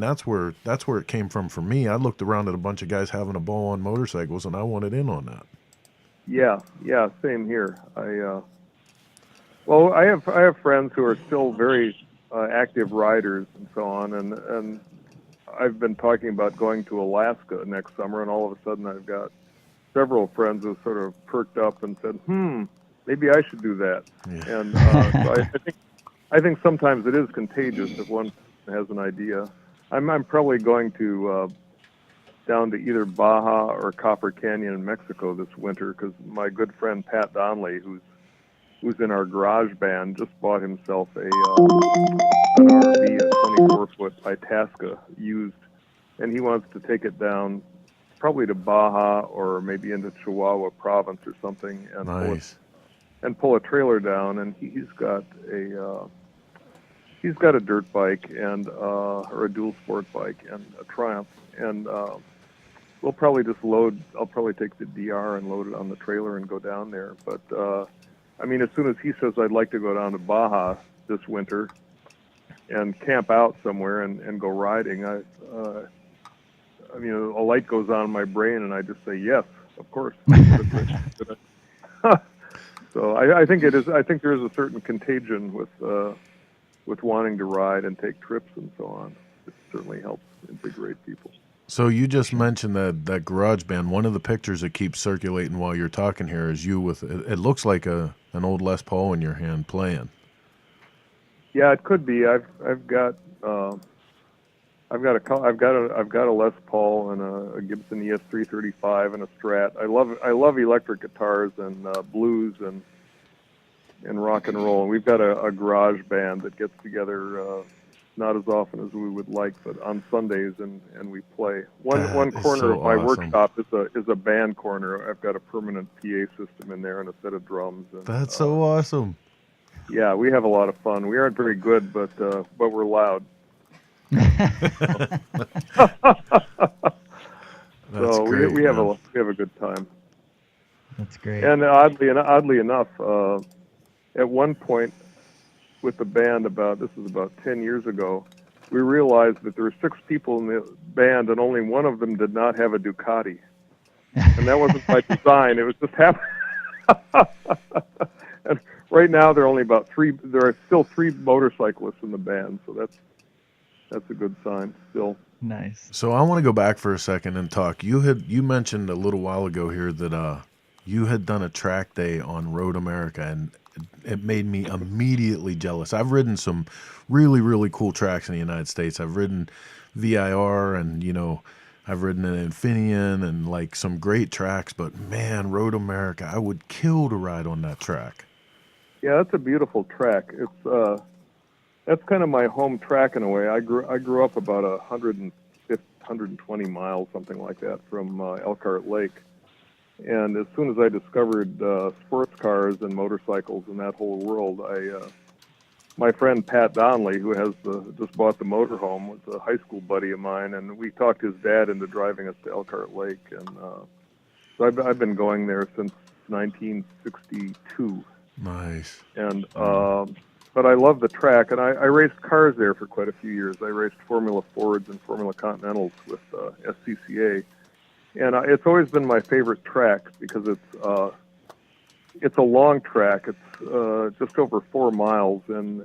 that's where it came from for me. I looked around at a bunch of guys having a ball on motorcycles, and I wanted in on that. Yeah, same here. I have friends who are still very active riders and so on, and I've been talking about going to Alaska next summer, and all of a sudden I've got several friends who sort of perked up and said, maybe I should do that. Yeah. And so I think sometimes it is contagious if one has an idea. I'm probably going to down to either Baja or Copper Canyon in Mexico this winter, because my good friend Pat Donnelly, who's in our garage band, just bought himself an RV, a 24-foot Itasca used, and he wants to take it down probably to Baja or maybe into Chihuahua province or something, and pull a trailer down. And he's got a dirt bike and or a dual sport bike and a Triumph, and we'll probably just I'll probably take the DR and load it on the trailer and go down there. But I mean, as soon as he says I'd like to go down to Baja this winter and camp out somewhere and go riding, I mean, a light goes on in my brain, and I just say yes, of course. So I think it is. I think there is a certain contagion with wanting to ride and take trips and so on. It certainly helps invigorate people. So you just mentioned that garage band. One of the pictures that keeps circulating while you're talking here is you with it looks like an old Les Paul in your hand playing. Yeah, it could be. I've got a Les Paul and a Gibson ES335 and a Strat. I love electric guitars and blues and rock and roll. And we've got a garage band that gets together not as often as we would like, but on Sundays and we play. One corner so of my awesome. workshop is a band corner. I've got a permanent PA system in there and a set of drums. And, That's so awesome. Yeah, we have a lot of fun. We aren't very good, but we're loud. That's So great, we have man. a good time. That's great. And oddly enough, at one point with the band, this was about 10 years ago, we realized that there were 6 people in the band and only one of them did not have a Ducati. And that wasn't by design. It was just happening. And right now there are only about 3. There are still 3 motorcyclists in the band, so that's a good sign still. Nice. So I want to go back for a second and talk. You mentioned a little while ago here that you had done a track day on Road America, and it made me immediately jealous. I've ridden some really, really cool tracks in the United States. I've ridden VIR and, I've ridden an Infineon and like some great tracks, but man, Road America, I would kill to ride on that track. Yeah, that's a beautiful track. It's that's kind of my home track in a way. I grew up about 120 miles, something like that, from Elkhart Lake. And as soon as I discovered sports cars and motorcycles and that whole world, my friend Pat Donnelly, who has just bought the motorhome, was a high school buddy of mine, and we talked his dad into driving us to Elkhart Lake. And so I've been going there since 1962. Nice. And but I love the track, and I raced cars there for quite a few years. I raced Formula Fords and Formula Continentals with SCCA. And it's always been my favorite track because it's a long track. It's just over 4 miles, and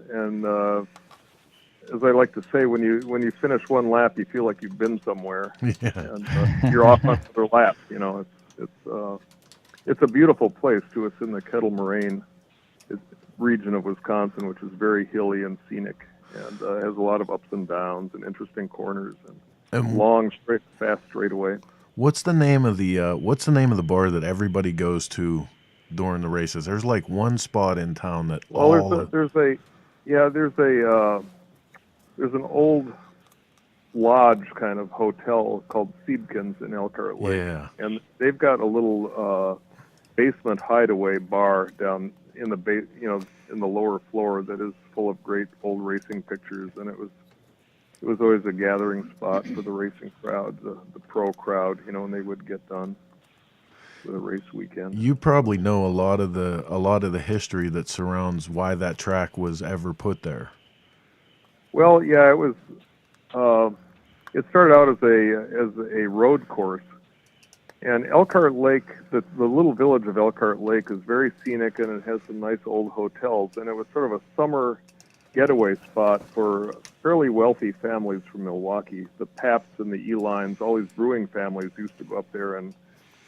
as I like to say, when you finish one lap, you feel like you've been somewhere, Yeah. and you're off on another lap. It's a beautiful place too. It's in the Kettle Moraine region of Wisconsin, which is very hilly and scenic, and has a lot of ups and downs and interesting corners and long, fast straightaway. What's the name of the bar that everybody goes to during the races? There's like one spot in town that there's an old lodge kind of hotel called Sipkins in Elkhart Lake. Yeah. And they've got a little basement hideaway bar down in the in the lower floor that is full of great old racing pictures, and it was always a gathering spot for the racing crowd, the pro crowd, when they would get done for the race weekend. You probably know a lot of the history that surrounds why that track was ever put there. Well, yeah, it was. It started out as a road course, and Elkhart Lake, the little village of Elkhart Lake, is very scenic, and it has some nice old hotels, and it was sort of a summer getaway spot for fairly wealthy families from Milwaukee. The Paps and the Elines, all these brewing families used to go up there, and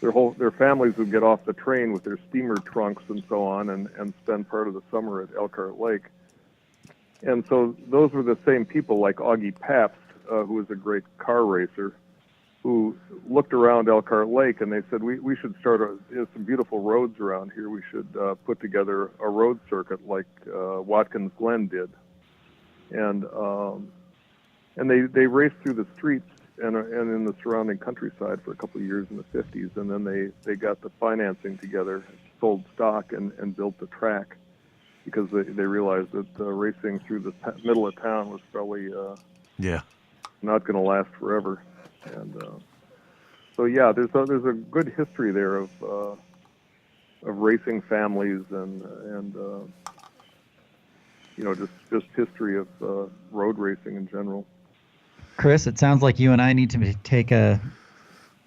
their families would get off the train with their steamer trunks and so on, and spend part of the summer at Elkhart Lake. And so those were the same people like Augie Pabst, who was a great car racer, who looked around Elkhart Lake and they said, we should start there's some beautiful roads around here. We should put together a road circuit like Watkins Glen did. And they raced through the streets and in the surrounding countryside for a couple of years in the 50s, and then they got the financing together, sold stock, and built the track, because they realized that racing through the middle of town was probably not going to last forever. And so yeah, there's a good history there of racing families and just history of road racing in general. Chris, it sounds like you and I need to take a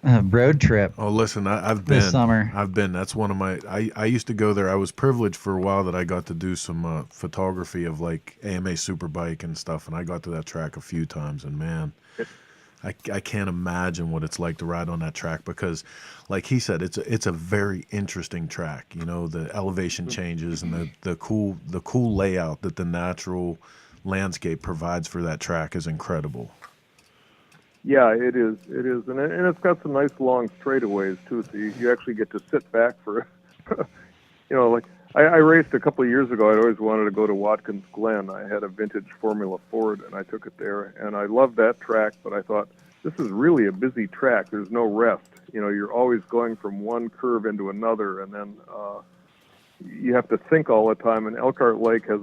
road trip. Oh, listen, I've been this summer. I've been. That's one of my. I used to go there. I was privileged for a while that I got to do some photography of like AMA Superbike and stuff, and I got to that track a few times. And man, I can't imagine what it's like to ride on that track because, like he said, it's a very interesting track. You know, the elevation changes and the cool layout that the natural landscape provides for that track is incredible. Yeah, it is, and it's got some nice long straightaways too. So you actually get to sit back for, like I raced a couple of years ago. I'd always wanted to go to Watkins Glen. I had a vintage Formula Ford, and I took it there, and I loved that track. But I thought this is really a busy track. There's no rest. You're always going from one curve into another, and then you have to think all the time. And Elkhart Lake has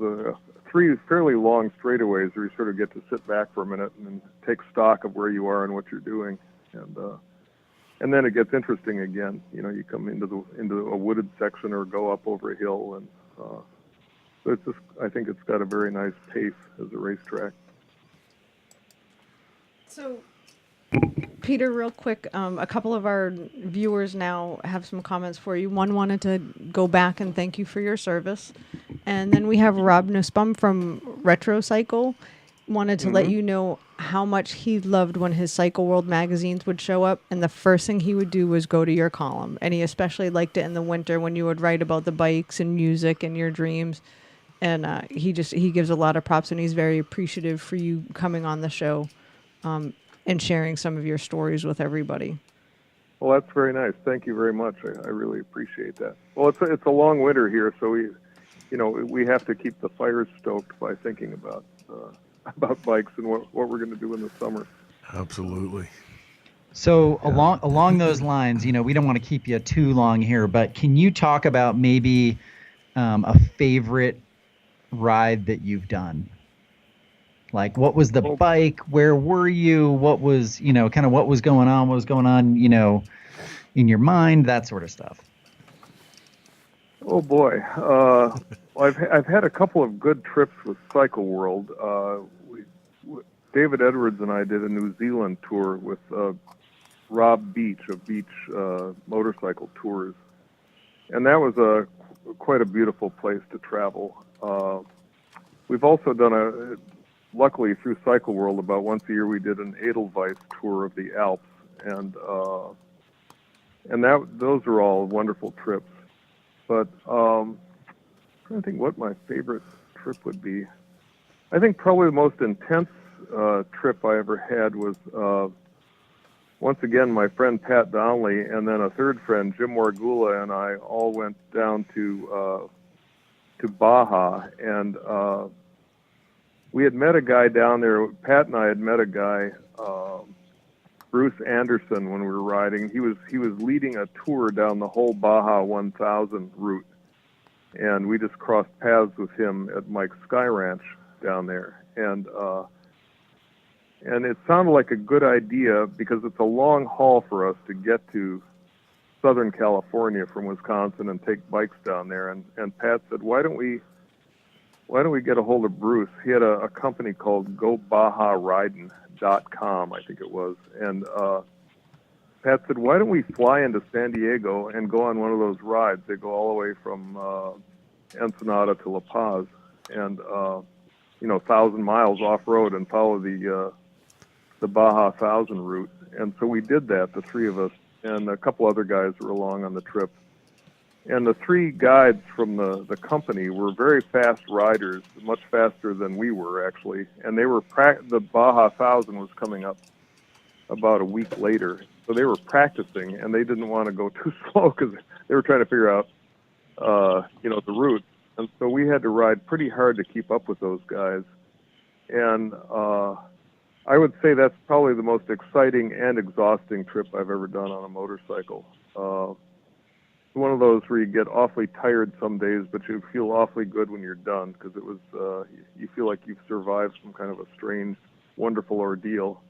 three fairly long straightaways where you sort of get to sit back for a minute and take stock of where you are and what you're doing, and then it gets interesting again. You come into a wooded section or go up over a hill, and so it's just, I think it's got a very nice pace as a racetrack. So, Peter, real quick, a couple of our viewers now have some comments for you. One wanted to go back and thank you for your service. And then we have Rob Nussbaum from Retro Cycle wanted to let you know how much he loved when his Cycle World magazines would show up, and the first thing he would do was go to your column. And he especially liked it in the winter when you would write about the bikes and music and your dreams. And he gives a lot of props, and he's very appreciative for you coming on the show and sharing some of your stories with everybody. Well, that's very nice. Thank you very much. I really appreciate that. Well, it's a long winter here, so we have to keep the fires stoked by thinking about bikes and what we're going to do in the summer. Absolutely. So along those lines, we don't want to keep you too long here, but can you talk about maybe a favorite ride that you've done? Like, what was the bike? Where were you? What was, kind of what was going on? What was going on, in your mind? That sort of stuff. Oh boy, I've had a couple of good trips with Cycle World. David Edwards and I did a New Zealand tour with Rob Beach of Beach Motorcycle Tours, and that was quite a beautiful place to travel. We've also done luckily through Cycle World, about once a year we did an Edelweiss tour of the Alps, and those are all wonderful trips. But I'm trying to think what my favorite trip would be. I think probably the most intense trip I ever had was once again my friend Pat Donnelly and then a third friend, Jim Morgula, and I all went down to Baja, and we had met a guy down there. Pat and I had met a guy, Bruce Anderson, when we were riding. He was leading a tour down the whole Baja 1000 route, and we just crossed paths with him at Mike's Sky Ranch down there. And it sounded like a good idea because it's a long haul for us to get to Southern California from Wisconsin and take bikes down there. And Pat said, why don't we get a hold of Bruce? He had a company called GoBajaRiding.com, I think it was. And Pat said, why don't we fly into San Diego and go on one of those rides? They go all the way from Ensenada to La Paz, and 1,000 miles off-road, and follow the Baja 1000 route. And so we did that, the three of us, and a couple other guys were along on the trip. And the three guides from the company were very fast riders, much faster than we were, actually. And they were the Baja 1000 was coming up about a week later. So they were practicing, and they didn't want to go too slow because they were trying to figure out, the route. And so we had to ride pretty hard to keep up with those guys. And I would say that's probably the most exciting and exhausting trip I've ever done on a motorcycle. One of those where you get awfully tired some days, but you feel awfully good when you're done because it was you feel like you've survived some kind of a strange, wonderful ordeal.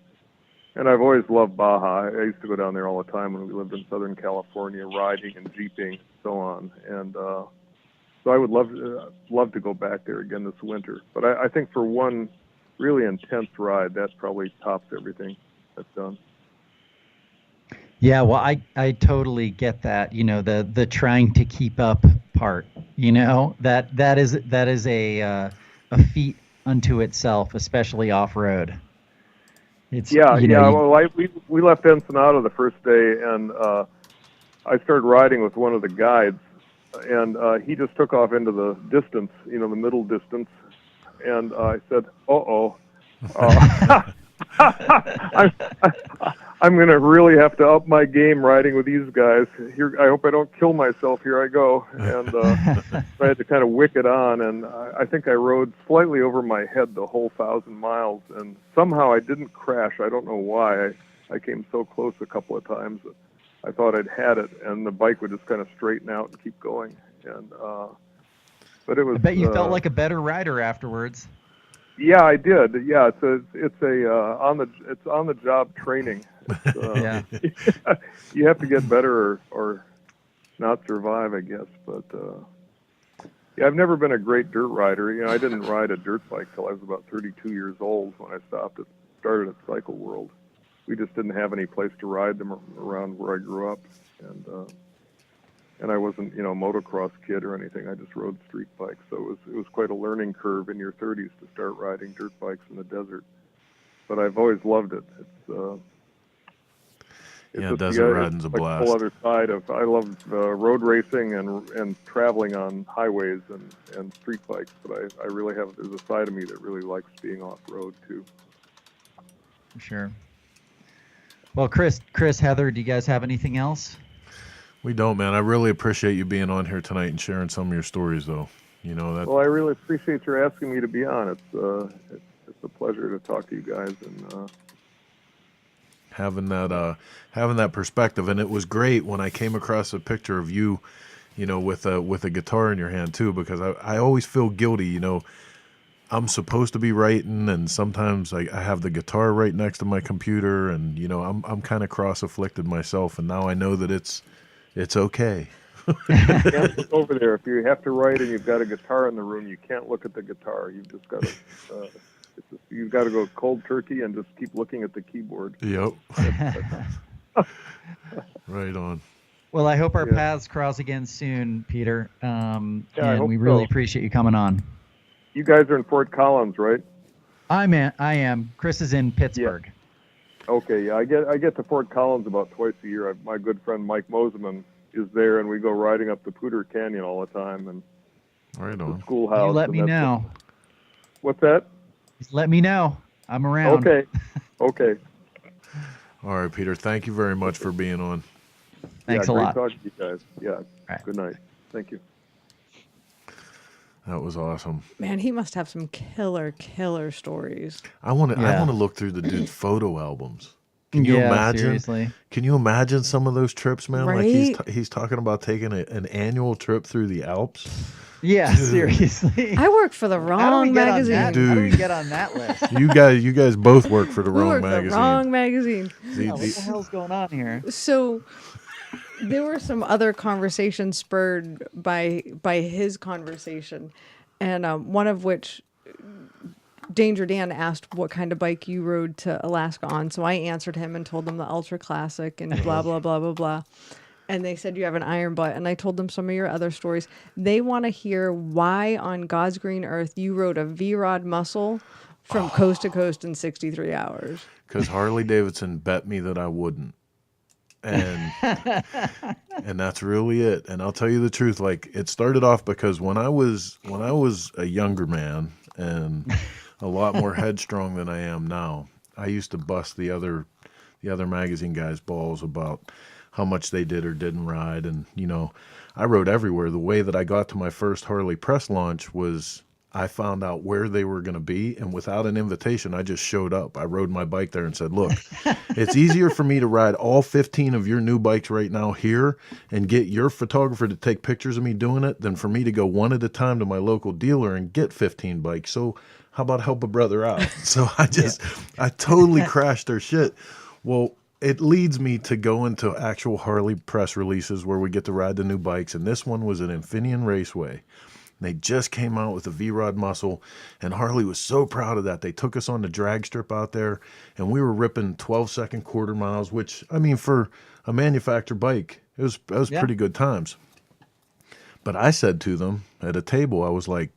And I've always loved Baja. I used to go down there all the time when we lived in Southern California, riding and jeeping and so on. And so I would love to go back there again this winter. But I think for one really intense ride, that probably tops everything that's done. Yeah, well, I totally get that. The trying to keep up part. That is a feat unto itself, especially off road. It's Yeah, you know, yeah. you- Well, we left Ensenada the first day, and I started riding with one of the guides, and he just took off into the distance, the middle distance, and I said, "Uh-oh." I'm going to really have to up my game riding with these guys. Here, I hope I don't kill myself. Here I go. And so I had to kind of wick it on, and I think I rode slightly over my head the whole 1,000 miles, and somehow I didn't crash. I don't know why. I came so close a couple of times that I thought I'd had it, and the bike would just kind of straighten out and keep going. And but it was. I bet you felt like a better rider afterwards. Yeah, I did. Yeah, it's on the job training. Yeah. You have to get better or not survive, I guess. But yeah, I've never been a great dirt rider. I didn't ride a dirt bike till I was about 32 years old when I started at Cycle World. We just didn't have any place to ride them around where I grew up, and I wasn't, a motocross kid or anything. I just rode street bikes, so it was quite a learning curve in your 30s to start riding dirt bikes in the desert. But I've always loved it. It's desert riding's a like blast. The whole other side of I love road racing and traveling on highways and street bikes. But I really have there's a side of me that really likes being off road too. For sure. Well, Chris, Heather, do you guys have anything else? We don't, man. I really appreciate you being on here tonight and sharing some of your stories, though. Well, I really appreciate your asking me to be on. It's a pleasure to talk to you guys and having that perspective. And it was great when I came across a picture of you, with a guitar in your hand too, because I always feel guilty. I'm supposed to be writing, and sometimes I have the guitar right next to my computer, and I'm kind of cross-afflicted myself, and now I know that it's okay. You can't look over there. If you have to write and you've got a guitar in the room, you can't look at the guitar. You've just got to. You've got to go cold turkey and just keep looking at the keyboard. Yep. Right on. Well, I hope our paths cross again soon, Peter. And we so. really appreciate you coming on. You guys are in Fort Collins, right? I am. Chris is in Pittsburgh. Yeah. Okay. Yeah, I get to Fort Collins about twice a year. My good friend Mike Moseman is there, and we go riding up the Poudre Canyon all the time. And right on. The schoolhouse. You let me know. What's that? Just let me know. I'm around. Okay. Okay. All right, Peter. Thank you very much for being on. Thanks a lot. Great talking to you guys. Yeah. Right. Good night. Thank you. That was awesome. Man, he must have some killer stories. I want to look through the dude's photo albums. Can you Yeah, imagine? seriously. Can you imagine some of those trips, man? Right? Like he's talking about taking an annual trip through the Alps. Yeah, seriously. I work for the wrong magazine. How do we get on that list? You guys both work for the We wrong work for magazine. the wrong magazine. What the hell's going on here? So there were some other conversations spurred by his conversation, and one of which Danger Dan asked what kind of bike you rode to Alaska on. So I answered him and told them the Ultra Classic and blah blah blah blah blah. And they said you have an iron butt, and I told them some of your other stories. They want to hear why on God's green earth you rode a V-Rod muscle from coast to coast in 63 hours. Because Harley Davidson bet me that I wouldn't. And and that's really it. And I'll tell you the truth, like it started off because when I was a younger man and a lot more headstrong than I am now, I used to bust the other magazine guys' balls about how much they did or didn't ride. And, I rode everywhere. The way that I got to my first Harley press launch was I found out where they were going to be, and without an invitation, I just showed up. I rode my bike there and said, look, it's easier for me to ride all 15 of your new bikes right now here and get your photographer to take pictures of me doing it than for me to go one at a time to my local dealer and get 15 bikes. So how about help a brother out? So I totally crashed their shit. Well, it leads me to go into actual Harley press releases where we get to ride the new bikes. And this one was at Infineon Raceway. They just came out with the V-Rod muscle, and Harley was so proud of that. They took us on the drag strip out there, and we were ripping 12-second quarter miles, which, I mean, for a manufactured bike, it was pretty good times. But I said to them at a table, I was like,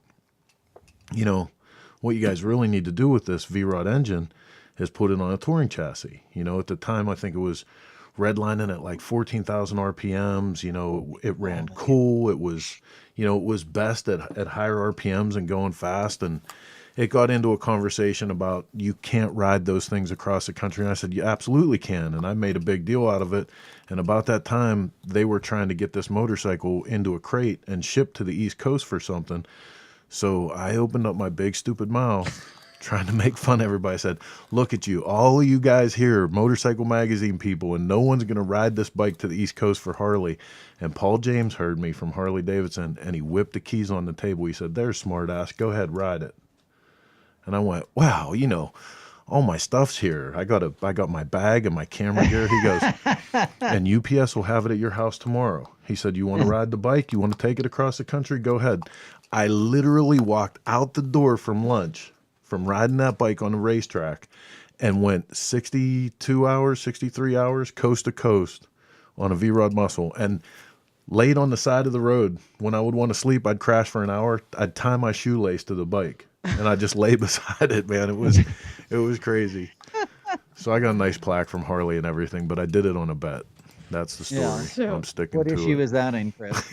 what you guys really need to do with this V-Rod engine is put it on a touring chassis. At the time, I think it was redlining at like 14,000 RPMs. It ran cool. It was, it was best at higher RPMs and going fast. And it got into a conversation about you can't ride those things across the country. And I said, you absolutely can. And I made a big deal out of it. And about that time, they were trying to get this motorcycle into a crate and shipped to the East Coast for something. So I opened up my big stupid mouth trying to make fun of everybody. I said, look at you, all of you guys here, Motorcycle Magazine people, and no one's going to ride this bike to the East Coast for Harley. And Paul James heard me from Harley Davidson, and he whipped the keys on the table. He said, there's smart ass, go ahead, ride it. And I went, wow, all my stuff's here. I got my bag and my camera gear. He goes, and UPS will have it at your house tomorrow. He said, you want to ride the bike? You want to take it across the country? Go ahead. I literally walked out the door from lunch, from riding that bike on the racetrack, and went 62 hours, 63 hours, coast to coast on a V-Rod muscle, and laid on the side of the road. When I would want to sleep, I'd crash for an hour. I'd tie my shoelace to the bike, and I'd just lay beside it, man. It was crazy. So I got a nice plaque from Harley and everything, but I did it on a bet. That's the story. Yeah. So, I'm sticking to it. What issue is that in, Chris?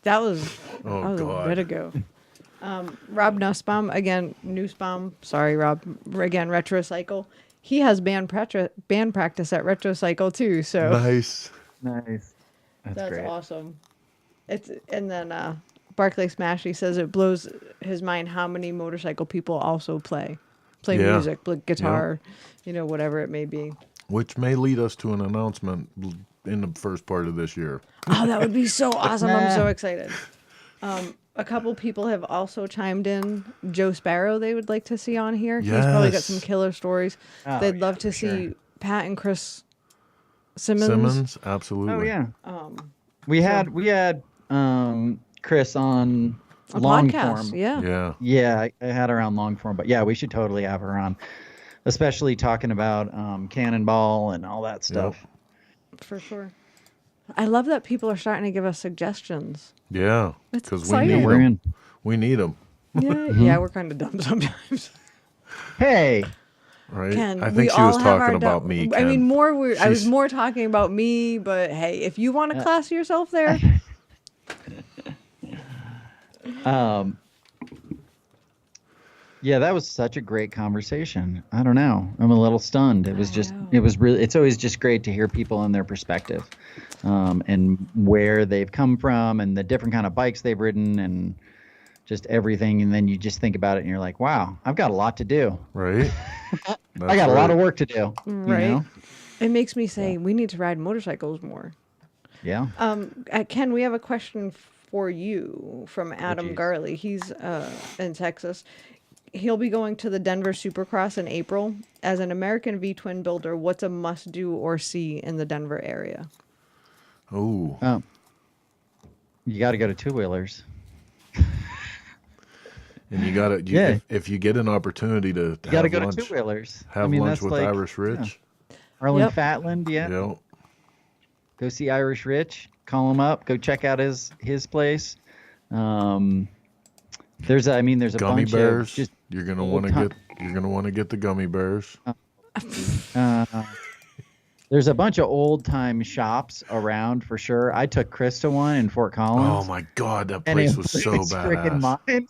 That was Oh, God. a bit ago. Rob Nussbaum, again, Nussbaum, sorry, Rob, again, Retrocycle. He has band practice at Retrocycle too, so Nice. Nice. That's great. awesome. And then Barclay Smashy says it blows his mind how many motorcycle people also play Yeah. music, play guitar, whatever it may be. Which may lead us to an announcement in the first part of this year. Oh, that would be so awesome. I'm so excited. A couple people have also chimed in. Joe Sparrow, they would like to see on here. He's probably got Yes. some killer stories. Oh, They'd love to sure. see Pat and Chris Simmons. Absolutely. Oh yeah. We had Chris on A long podcast, form. yeah. Yeah. Yeah, I had her on long form, but yeah, we should totally have her on, especially talking about Cannonball and all that stuff. For sure. I love that people are starting to give us suggestions. Yeah. It's Because we exciting. need We're them. in. We need them. Yeah, we're kind of dumb sometimes. Hey, Right? Ken, I we think she all was have talking our about dumb- me. I mean, Ken. I was She's- more talking about me, but hey, if you want to class yourself there, yeah, that was such a great conversation. I don't know. I'm a little stunned. It was just, know. it was really, it's always just great to hear people and their perspective, and where they've come from and the different kind of bikes they've ridden and just everything. And then you just think about it and you're like, wow, I've got a lot to do. Right? I got a lot of work to do. right? You know? It makes me say we need to ride motorcycles more. Yeah. Ken, we have a question for you from Adam geez. Garley. He's in Texas. He'll be going to the Denver Supercross in April. As an American V-twin builder, what's a must-do or see in the Denver area? Oh. Oh. You got to go to two-wheelers. And you got to, Yeah. if you get an opportunity to You got to have go lunch, to two-wheelers. have lunch with Irish Rich. Harlan Yep. Fatland, yeah. Yeah. Go see Irish Rich. Call him up. Go check out his place. There's a Gummy bunch bears. of just You're gonna old want to time- get the gummy bears. there's a bunch of old time shops around for sure. I took Chris to one in Fort Collins. Oh my God, that and place it was so freaking badass. mine.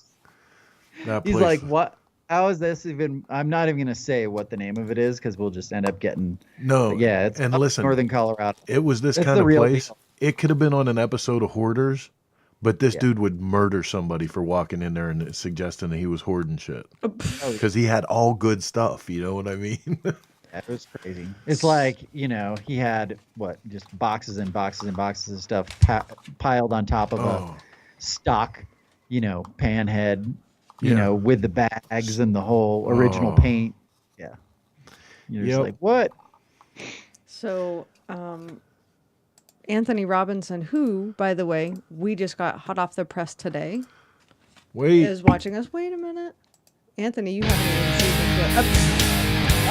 That He's place, like, what? How is this even? I'm not even gonna say what the name of it is because we'll just end up getting. no, Yeah, it's and up listen, northern Colorado. it was this It's kind the of real place. deal. It could have been on an episode of Hoarders, but this Yeah. dude would murder somebody for walking in there and suggesting that he was hoarding shit because he had all good stuff. You know what I mean? That was crazy. It's like, he had just boxes and boxes and boxes of stuff piled on top of Oh. a stock, pan head, Yeah. with the bags and the whole original Oh. paint. Yeah. You're just Yep. like, what? So, Anthony Robinson, who, by the way, we just got hot off the press today, Wait, is watching us. Wait a minute. Anthony, you haven't even seen the clip.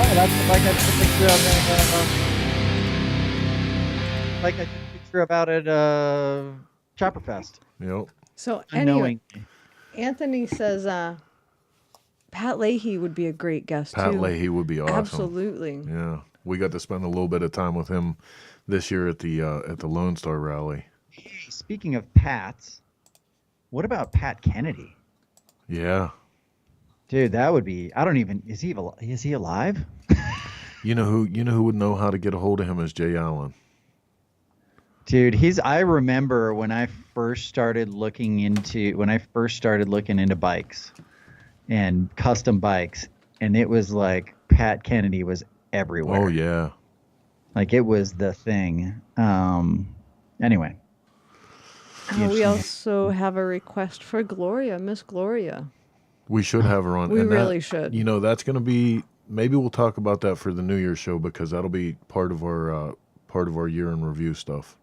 Oh, that's like I took a picture of it. Like I took a picture about it, Chopperfest. yep. So, anyway, Unknowing. Anthony says, Pat Leahy would be a great guest Pat too. Leahy would be awesome. Absolutely. Yeah, we got to spend a little bit of time with him this year at the Lone Star Rally. Hey, speaking of Pats, what about Pat Kennedy? Yeah. Dude, that would be. I don't even. Is he alive? You know who would know how to get a hold of him is Jay Allen. Dude, I remember when I first started looking into bikes and custom bikes, and it was like Pat Kennedy was everywhere. Oh yeah. Like it was the thing. Anyway. We also have a request for Gloria, Miss Gloria. We should have her on. We and really should. You know, that's going to be, maybe we'll talk about that for the New Year's show, because that'll be part of our year in review stuff.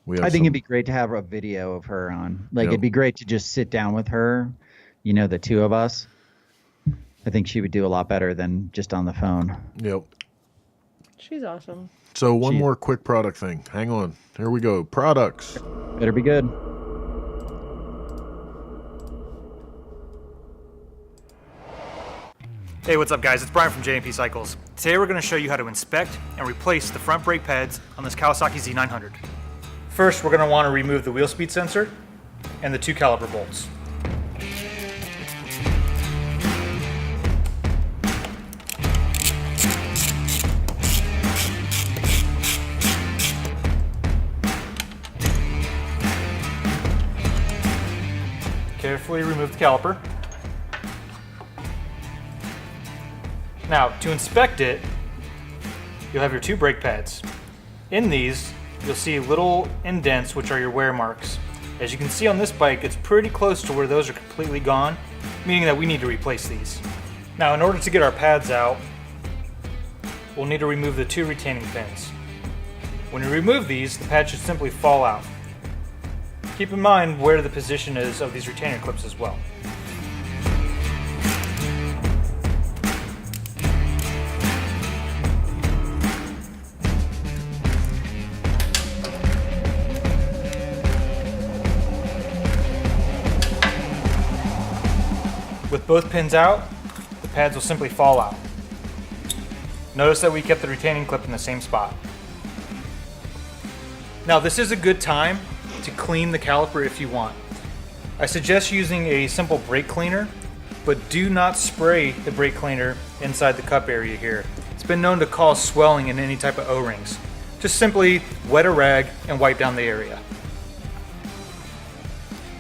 I think it'd be great to have a video of her on. Like, Yep. It'd be great to just sit down with her, the two of us. I think she would do a lot better than just on the phone. Yep. She's awesome. So one more quick product thing. Hang on. Here we go. Products. Better be good. Hey, what's up guys? It's Brian from J&P Cycles. Today we're going to show you how to inspect and replace the front brake pads on this Kawasaki Z900. First, we're going to want to remove the wheel speed sensor and the 2 caliper bolts. Carefully remove the caliper. Now, to inspect it, you'll have your 2 brake pads. In these, you'll see little indents, which are your wear marks. As you can see on this bike, it's pretty close to where those are completely gone, meaning that we need to replace these. Now, in order to get our pads out, we'll need to remove the 2 retaining pins. When you remove these, the pad should simply fall out. Keep in mind where the position is of these retainer clips as well. With both pins out, the pads will simply fall out. Notice that we kept the retaining clip in the same spot. Now this is a good time to clean the caliper if you want. I suggest using a simple brake cleaner, but do not spray the brake cleaner inside the cup area here. It's been known to cause swelling in any type of O-rings. Just simply wet a rag and wipe down the area.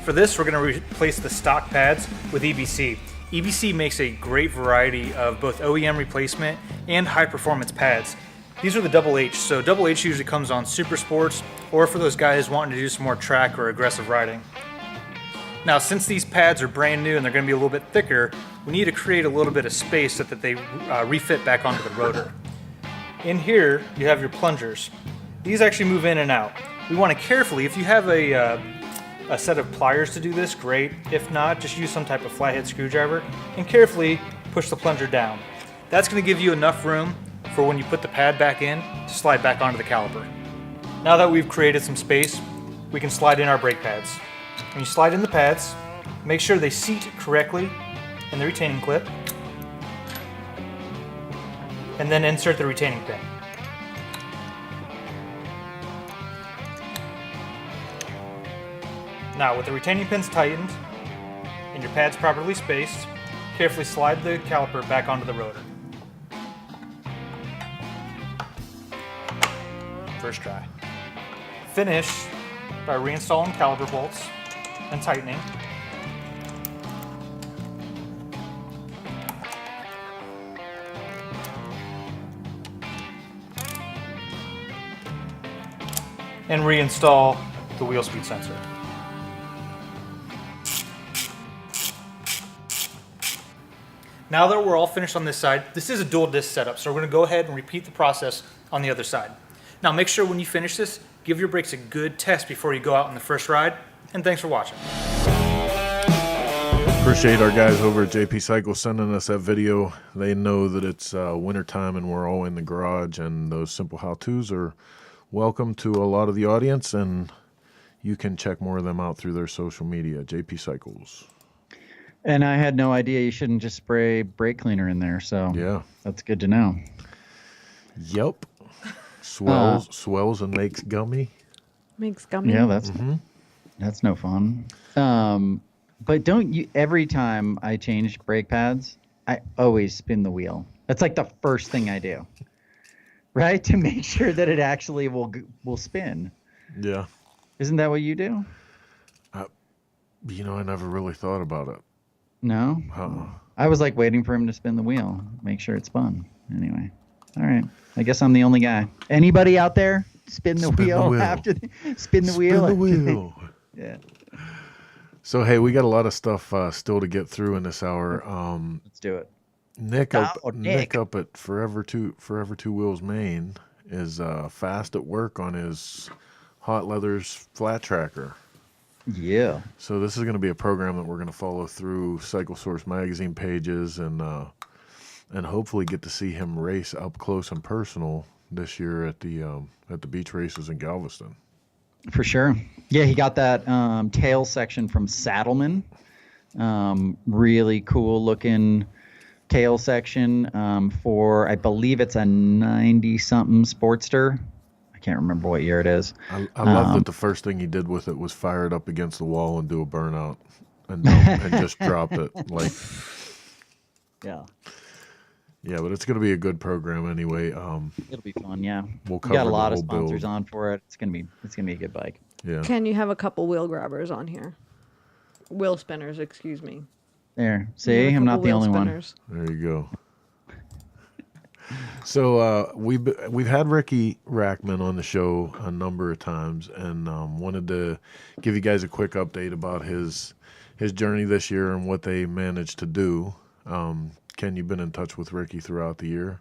For this, we're going to replace the stock pads with EBC. EBC makes a great variety of both OEM replacement and high performance pads. These are the Double H, so Double H usually comes on super sports or for those guys wanting to do some more track or aggressive riding. Now, since these pads are brand new and they're going to be a little bit thicker, we need to create a little bit of space so that they refit back onto the rotor. In here, you have your plungers. These actually move in and out. We want to carefully, if you have a set of pliers to do this, great. If not, just use some type of flathead screwdriver and carefully push the plunger down. That's going to give you enough room for when you put the pad back in to slide back onto the caliper. Now that we've created some space, we can slide in our brake pads. When you slide in the pads, make sure they seat correctly in the retaining clip, and then insert the retaining pin. Now, with the retaining pins tightened and your pads properly spaced, carefully slide the caliper back onto the rotor. First try. Finish by reinstalling caliper bolts and tightening. And reinstall the wheel speed sensor. Now that we're all finished on this side, this is a dual disc setup, so we're going to go ahead and repeat the process on the other side. Now make sure when you finish this, give your brakes a good test before you go out on the first ride, and thanks for watching. Appreciate our guys over at JP Cycles sending us that video. They know that it's winter time and we're all in the garage, and those simple how-tos are welcome to a lot of the audience, and you can check more of them out through their social media, JP Cycles. And I had no idea you shouldn't just spray brake cleaner in there. So Yeah. that's good to know. Yep. Swells and makes gummy. Makes gummy. Yeah, that's no fun. But don't you? Every time I change brake pads, I always spin the wheel. That's like the first thing I do, right? To make sure that it actually will spin. Yeah. Isn't that what you do? I never really thought about it. No. I was like waiting for him to spin the wheel, make sure it spun. Anyway, all right. I guess I'm the only guy. Anybody out there spin the wheel after spin the wheel? Spin the wheel. Yeah. So hey, we got a lot of stuff still to get through in this hour. Let's do it. Nick up at Forever Two Wheels Maine is fast at work on his Hot Leathers flat tracker. Yeah. So this is going to be a program that we're going to follow through Cycle Source magazine pages and hopefully get to see him race up close and personal this year at the beach races in Galveston. For sure. Yeah, he got that tail section from Saddleman. Really cool looking tail section for, I believe it's a 90-something Sportster. I can't remember what year it is. I love that the first thing he did with it was fire it up against the wall and do a burnout and just drop it. Like, yeah, but it's going to be a good program anyway. It'll be fun. Yeah, we'll we got a cover lot the of whole sponsors build. on for it. It's gonna be a good bike. Yeah. Can you have a couple wheel grabbers on here? Wheel spinners, excuse me. There, Can you see, have a I'm not couple the wheel only one. spinners? There you go. So we've had Ricky Rackman on the show a number of times, and wanted to give you guys a quick update about his journey this year and what they managed to do. Ken, you've been in touch with Ricky throughout the year.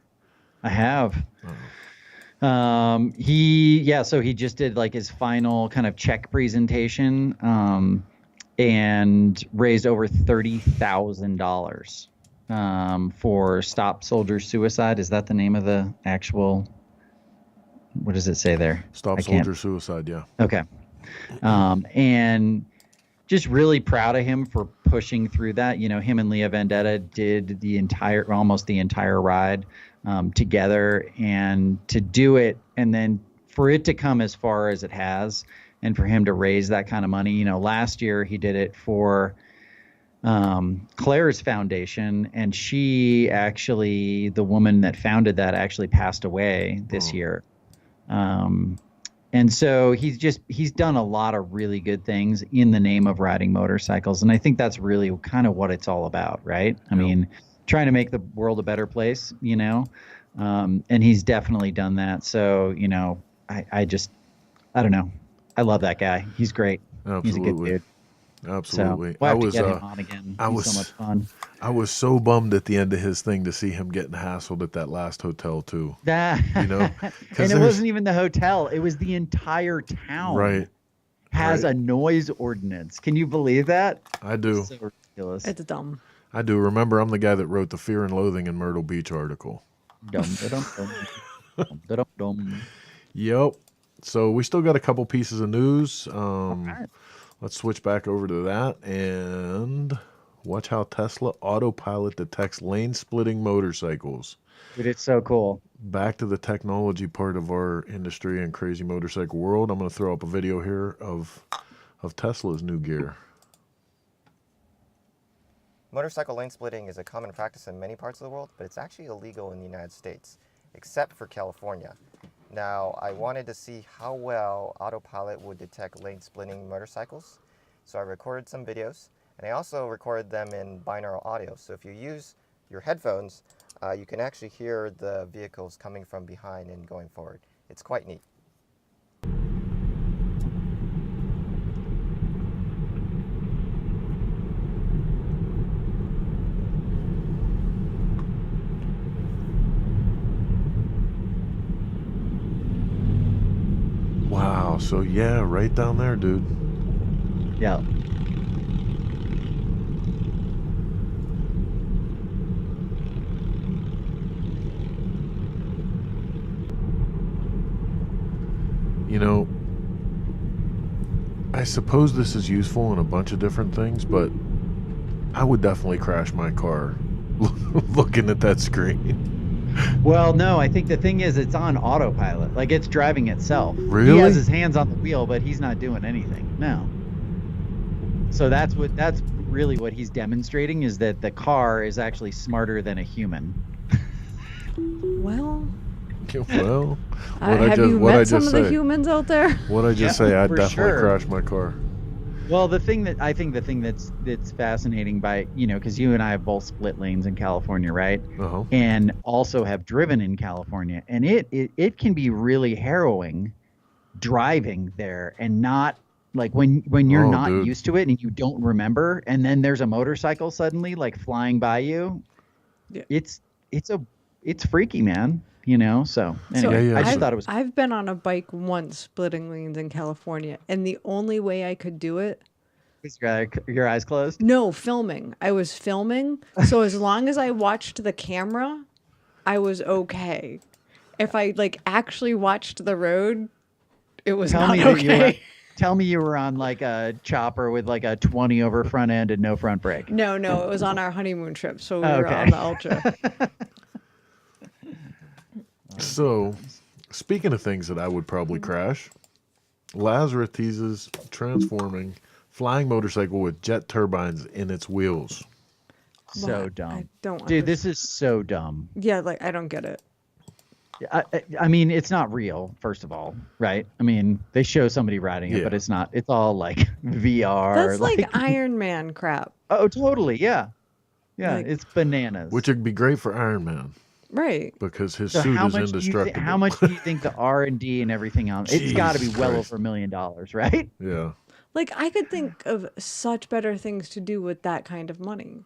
I have. So he just did like his final kind of check presentation, and raised over $30,000 for Stop Soldier Suicide. Is that the name of the actual? What does it say there? Stop Soldier Suicide, yeah. Okay. And just really proud of him for pushing through that. You know, him and Leah Vendetta did almost the entire ride together, and to do it, and then for it to come as far as it has, and for him to raise that kind of money. You know, last year he did it for Claire's foundation, and she actually, the woman that founded that, actually passed away this year. And so he's done a lot of really good things in the name of riding motorcycles. And I think that's really kind of what it's all about, right? I mean, trying to make the world a better place, you know? And he's definitely done that. So, you know, I don't know. I love that guy. He's great. Absolutely. He's a good dude. Absolutely. So we'll have to get him on again. He's so much fun. I was so bummed at the end of his thing to see him getting hassled at that last hotel too. You know, and it wasn't even the hotel; it was the entire town. Right. Has a noise ordinance. Can you believe that? I do. It's so ridiculous. It's dumb. I do. Remember, I'm the guy that wrote the Fear and Loathing in Myrtle Beach article. Dum. Yep. So we still got a couple pieces of news. Let's switch back over to that and watch how Tesla Autopilot detects lane-splitting motorcycles. Dude, it's so cool. Back to the technology part of our industry and crazy motorcycle world. I'm going to throw up a video here of Tesla's new gear. Motorcycle lane splitting is a common practice in many parts of the world, but it's actually illegal in the United States, except for California. Now, I wanted to see how well Autopilot would detect lane splitting motorcycles, so I recorded some videos, and I also recorded them in binaural audio. So if you use your headphones, you can actually hear the vehicles coming from behind and going forward. It's quite neat. Wow. So yeah, right down there, dude. Yeah. You know, I suppose this is useful in a bunch of different things, but I would definitely crash my car looking at that screen. Well, no, I think the thing is it's on autopilot. Like it's driving itself. Really? He has his hands on the wheel, but he's not doing anything. No. So that's really what he's demonstrating is that the car is actually smarter than a human. Well, Well, have you met some of the humans out there? What I just say, I'd for definitely sure. crash my car. Well, the thing that's fascinating by, because you and I have both split lanes in California, right? Uh-huh. And also have driven in California, and it can be really harrowing driving there and not like when you're not dude. used to it and you don't remember, and then there's a motorcycle suddenly like flying by you. Yeah. It's freaky, man. So So anyway, yeah, I just so- thought it was I've been on a bike once splitting lanes in California, and the only way I could do it, your eyes closed. no, filming. I was filming, so as long as I watched the camera, I was okay. If I like actually watched the road, it was not okay. Tell me you were on like a chopper with like a 20 over front end and no front brake. No, it was on our honeymoon trip, so we were Okay. on the Ultra. So, speaking of things that I would probably crash, Lazarus teases transforming flying motorcycle with jet turbines in its wheels. So Well, dumb. I don't Dude, this is so dumb. Yeah, like I don't get it. I mean, it's not real, first of all, right? I mean, they show somebody riding it, Yeah. but it's not. It's all like VR. That's like Iron Man crap. Oh, totally. Yeah. Yeah, Like- it's bananas. Which would be great for Iron Man Right. because his So suit how is much indestructible. how much do you think the R&D and everything else? It's got to be Jesus well Christ. over $1 million, right? Yeah. Like I could think of such better things to do with that kind of money.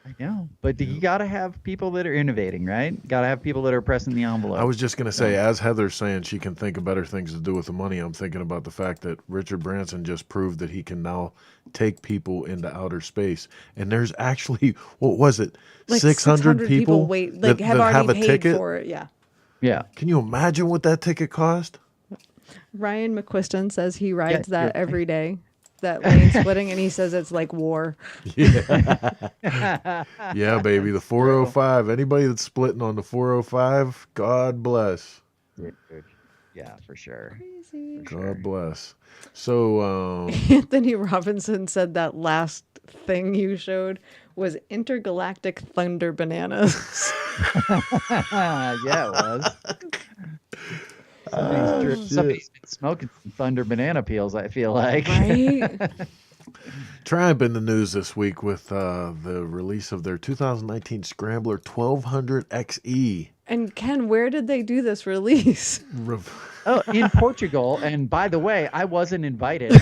I know, but you got to have people that are innovating, right? Got to have people that are pressing the envelope. I was just going to say, as Heather's saying she can think of better things to do with the money, I'm thinking about the fact that Richard Branson just proved that he can now take people into outer space. And there's actually, what was it, Like 600 people wait, like that have have already a paid ticket? for it. Yeah. Yeah. Can you imagine what that ticket cost? Ryan McQuiston says he rides you're that right. every day, that lane splitting, and he says it's like war. Yeah, baby, the 405. Anybody that's splitting on the 405, God bless. Yeah, for sure. Crazy. God bless. So, Anthony Robinson said that last thing you showed was intergalactic thunder bananas. Yeah, it was. Somebody's been smoking some Thunder banana peels, I feel like. Right? Triumph in the news this week with the release of their 2019 Scrambler 1200 XE. And Ken, where did they do this release? Oh, in Portugal. And by the way, I wasn't invited.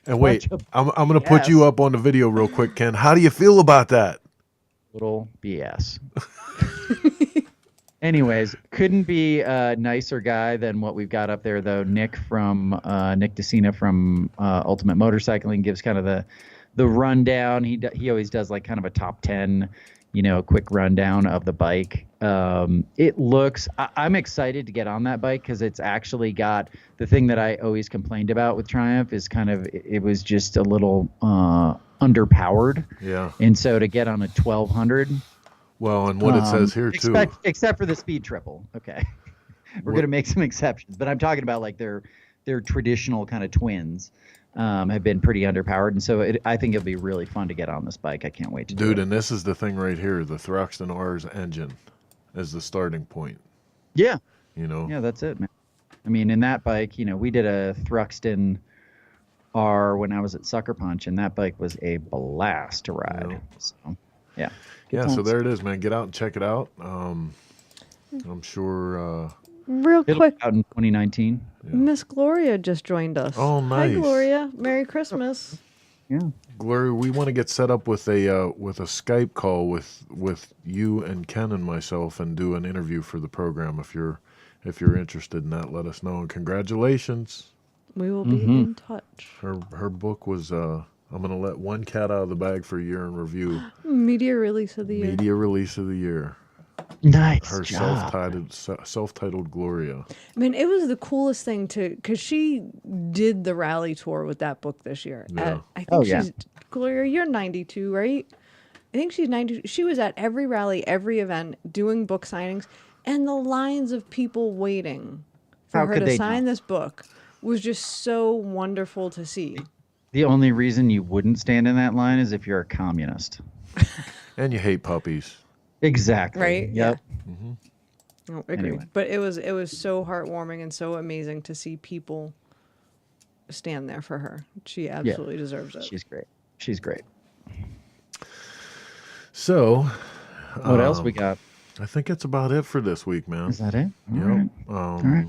And wait, Bunch of I'm going to put you BS. up on the video real quick, Ken. How do you feel about that? Little BS. Anyways, couldn't be a nicer guy than what we've got up there, though. Nick DeCina from Ultimate Motorcycling gives kind of the rundown. He always does like kind of a top 10, quick rundown of the bike. It looks. I'm excited to get on that bike because it's actually got the thing that I always complained about with Triumph is kind of it was just a little underpowered. Yeah. And so to get on a 1200. Well, and what it says here, too. Except for the speed triple. Okay. We're going to make some exceptions. But I'm talking about like their traditional kind of twins have been pretty underpowered. And so I think it'll be really fun to get on this bike. I can't wait to do Dude, it. and this is the thing right here. The Thruxton R's engine is the starting point. Yeah. Yeah, Yeah, that's it, man. I mean, in that bike, we did a Thruxton R when I was at Sucker Punch, and that bike was a blast to ride. Yeah. So, yeah. Yeah, Good so times. there it is, man. Get out and check it out. I'm sure. Real It'll quick, be out in 2019. Miss Gloria just joined us. Oh, Hi, nice. Gloria. Merry Christmas. Yeah. Gloria, we want to get set up with a Skype call with you and Ken and myself and do an interview for the program. If you're interested in that, let us know. And congratulations. We will be in touch. Her book was I'm gonna let one cat out of the bag for a year in review. Media release of the year. Media release of the year. Nice her job. self-titled Gloria. I mean, it was the coolest thing because she did the rally tour with that book this year. Yeah. I think Oh, yeah. she's, Gloria, you're 92, right? I think she's 90. She was at every rally, every event, doing book signings, and the lines of people waiting for How her could to they sign not? this book was just so wonderful to see. The only reason you wouldn't stand in that line is if you're a communist. And you hate puppies. Exactly. Right? Yep. Oh, agreed. Anyway. But it was so heartwarming and so amazing to see people stand there for her. She absolutely deserves it. She's great. She's great. So, What else we got? I think it's about it for this week, man. Is that it? All Yep. right. All right.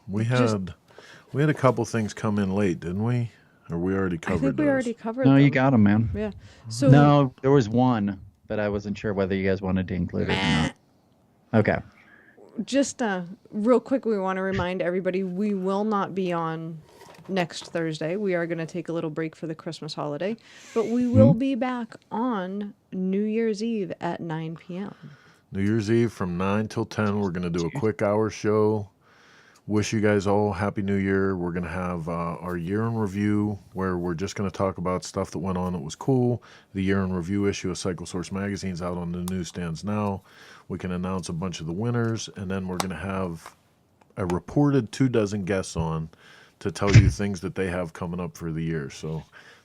We had a couple things come in late, didn't we? Or we already I covered think we those? already covered No, them. you got them, man. Yeah. So No, there was one, but I wasn't sure whether you guys wanted to include it or not. Okay. just real quick, we want to remind everybody we will not be on next Thursday. We are going to take a little break for the Christmas holiday, but we will be back on New Year's Eve at 9 p.m. New Year's Eve from 9 till 10. We're going to do a quick hour show. Wish you guys all Happy New Year. We're going to have our year in review where we're just going to talk about stuff that went on that was cool. The year in review issue of Cycle Source magazine is out on the newsstands now. We can announce a bunch of the winners, and then we're going to have a reported 24 guests on to tell you things that they have coming up for the year. So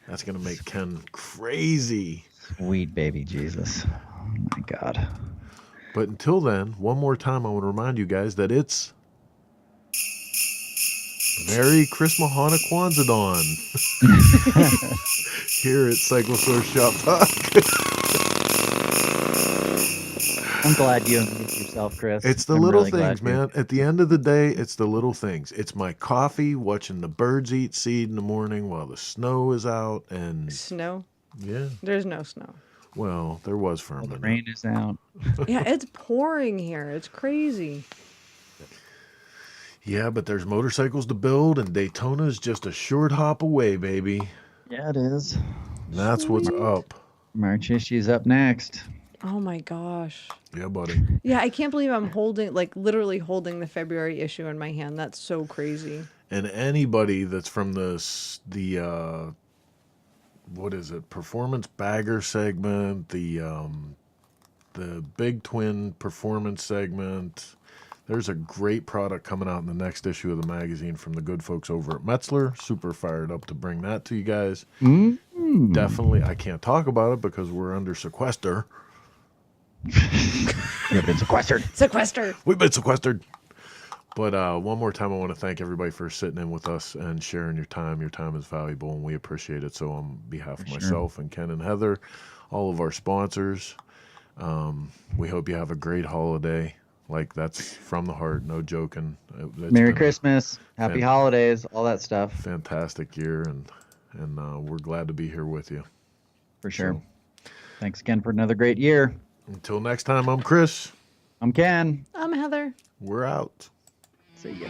that's going to make Ken crazy. Sweet baby Jesus. Oh my God. But until then, one more time, I want to remind you guys that it's Merry Christmas Hana Kwanzaa Dawn here at Cycle Source Shop Talk. I'm glad you amused yourself, Chris. It's the I'm little really glad things, you- man. At the end of the day, it's the little things. It's my coffee, watching the birds eat seed in the morning while the snow is out, and Snow? yeah, There's no snow. well, there was for a The minute. rain is out. Yeah, it's pouring here. It's crazy. Yeah, but there's motorcycles to build, and Daytona's just a short hop away, baby. Yeah, it is. And that's what's up. March issue's up next. Oh my gosh. Yeah, buddy. Yeah, I can't believe I'm holding, like, literally holding the February issue in my hand. That's so crazy. And anybody that's from the what is it, performance bagger segment, the big twin performance segment, there's a great product coming out in the next issue of the magazine from the good folks over at Metzler. Super fired up to bring that to you guys. Definitely, I can't talk about it because we're under sequester. You've been sequestered. Sequester. We've been sequestered. But one more time, I want to thank everybody for sitting in with us and sharing your time. Your time is valuable, and we appreciate it. So on behalf of myself and Ken and Heather, all of our sponsors, we hope you have a great holiday. Like, that's from the heart, no joking. It's Merry been Christmas. Happy holidays. All that stuff. a fantastic year, and we're glad to be here with you. For sure. Thanks again for another great year. Until next time, I'm Chris. I'm Ken. I'm Heather. We're out. See ya.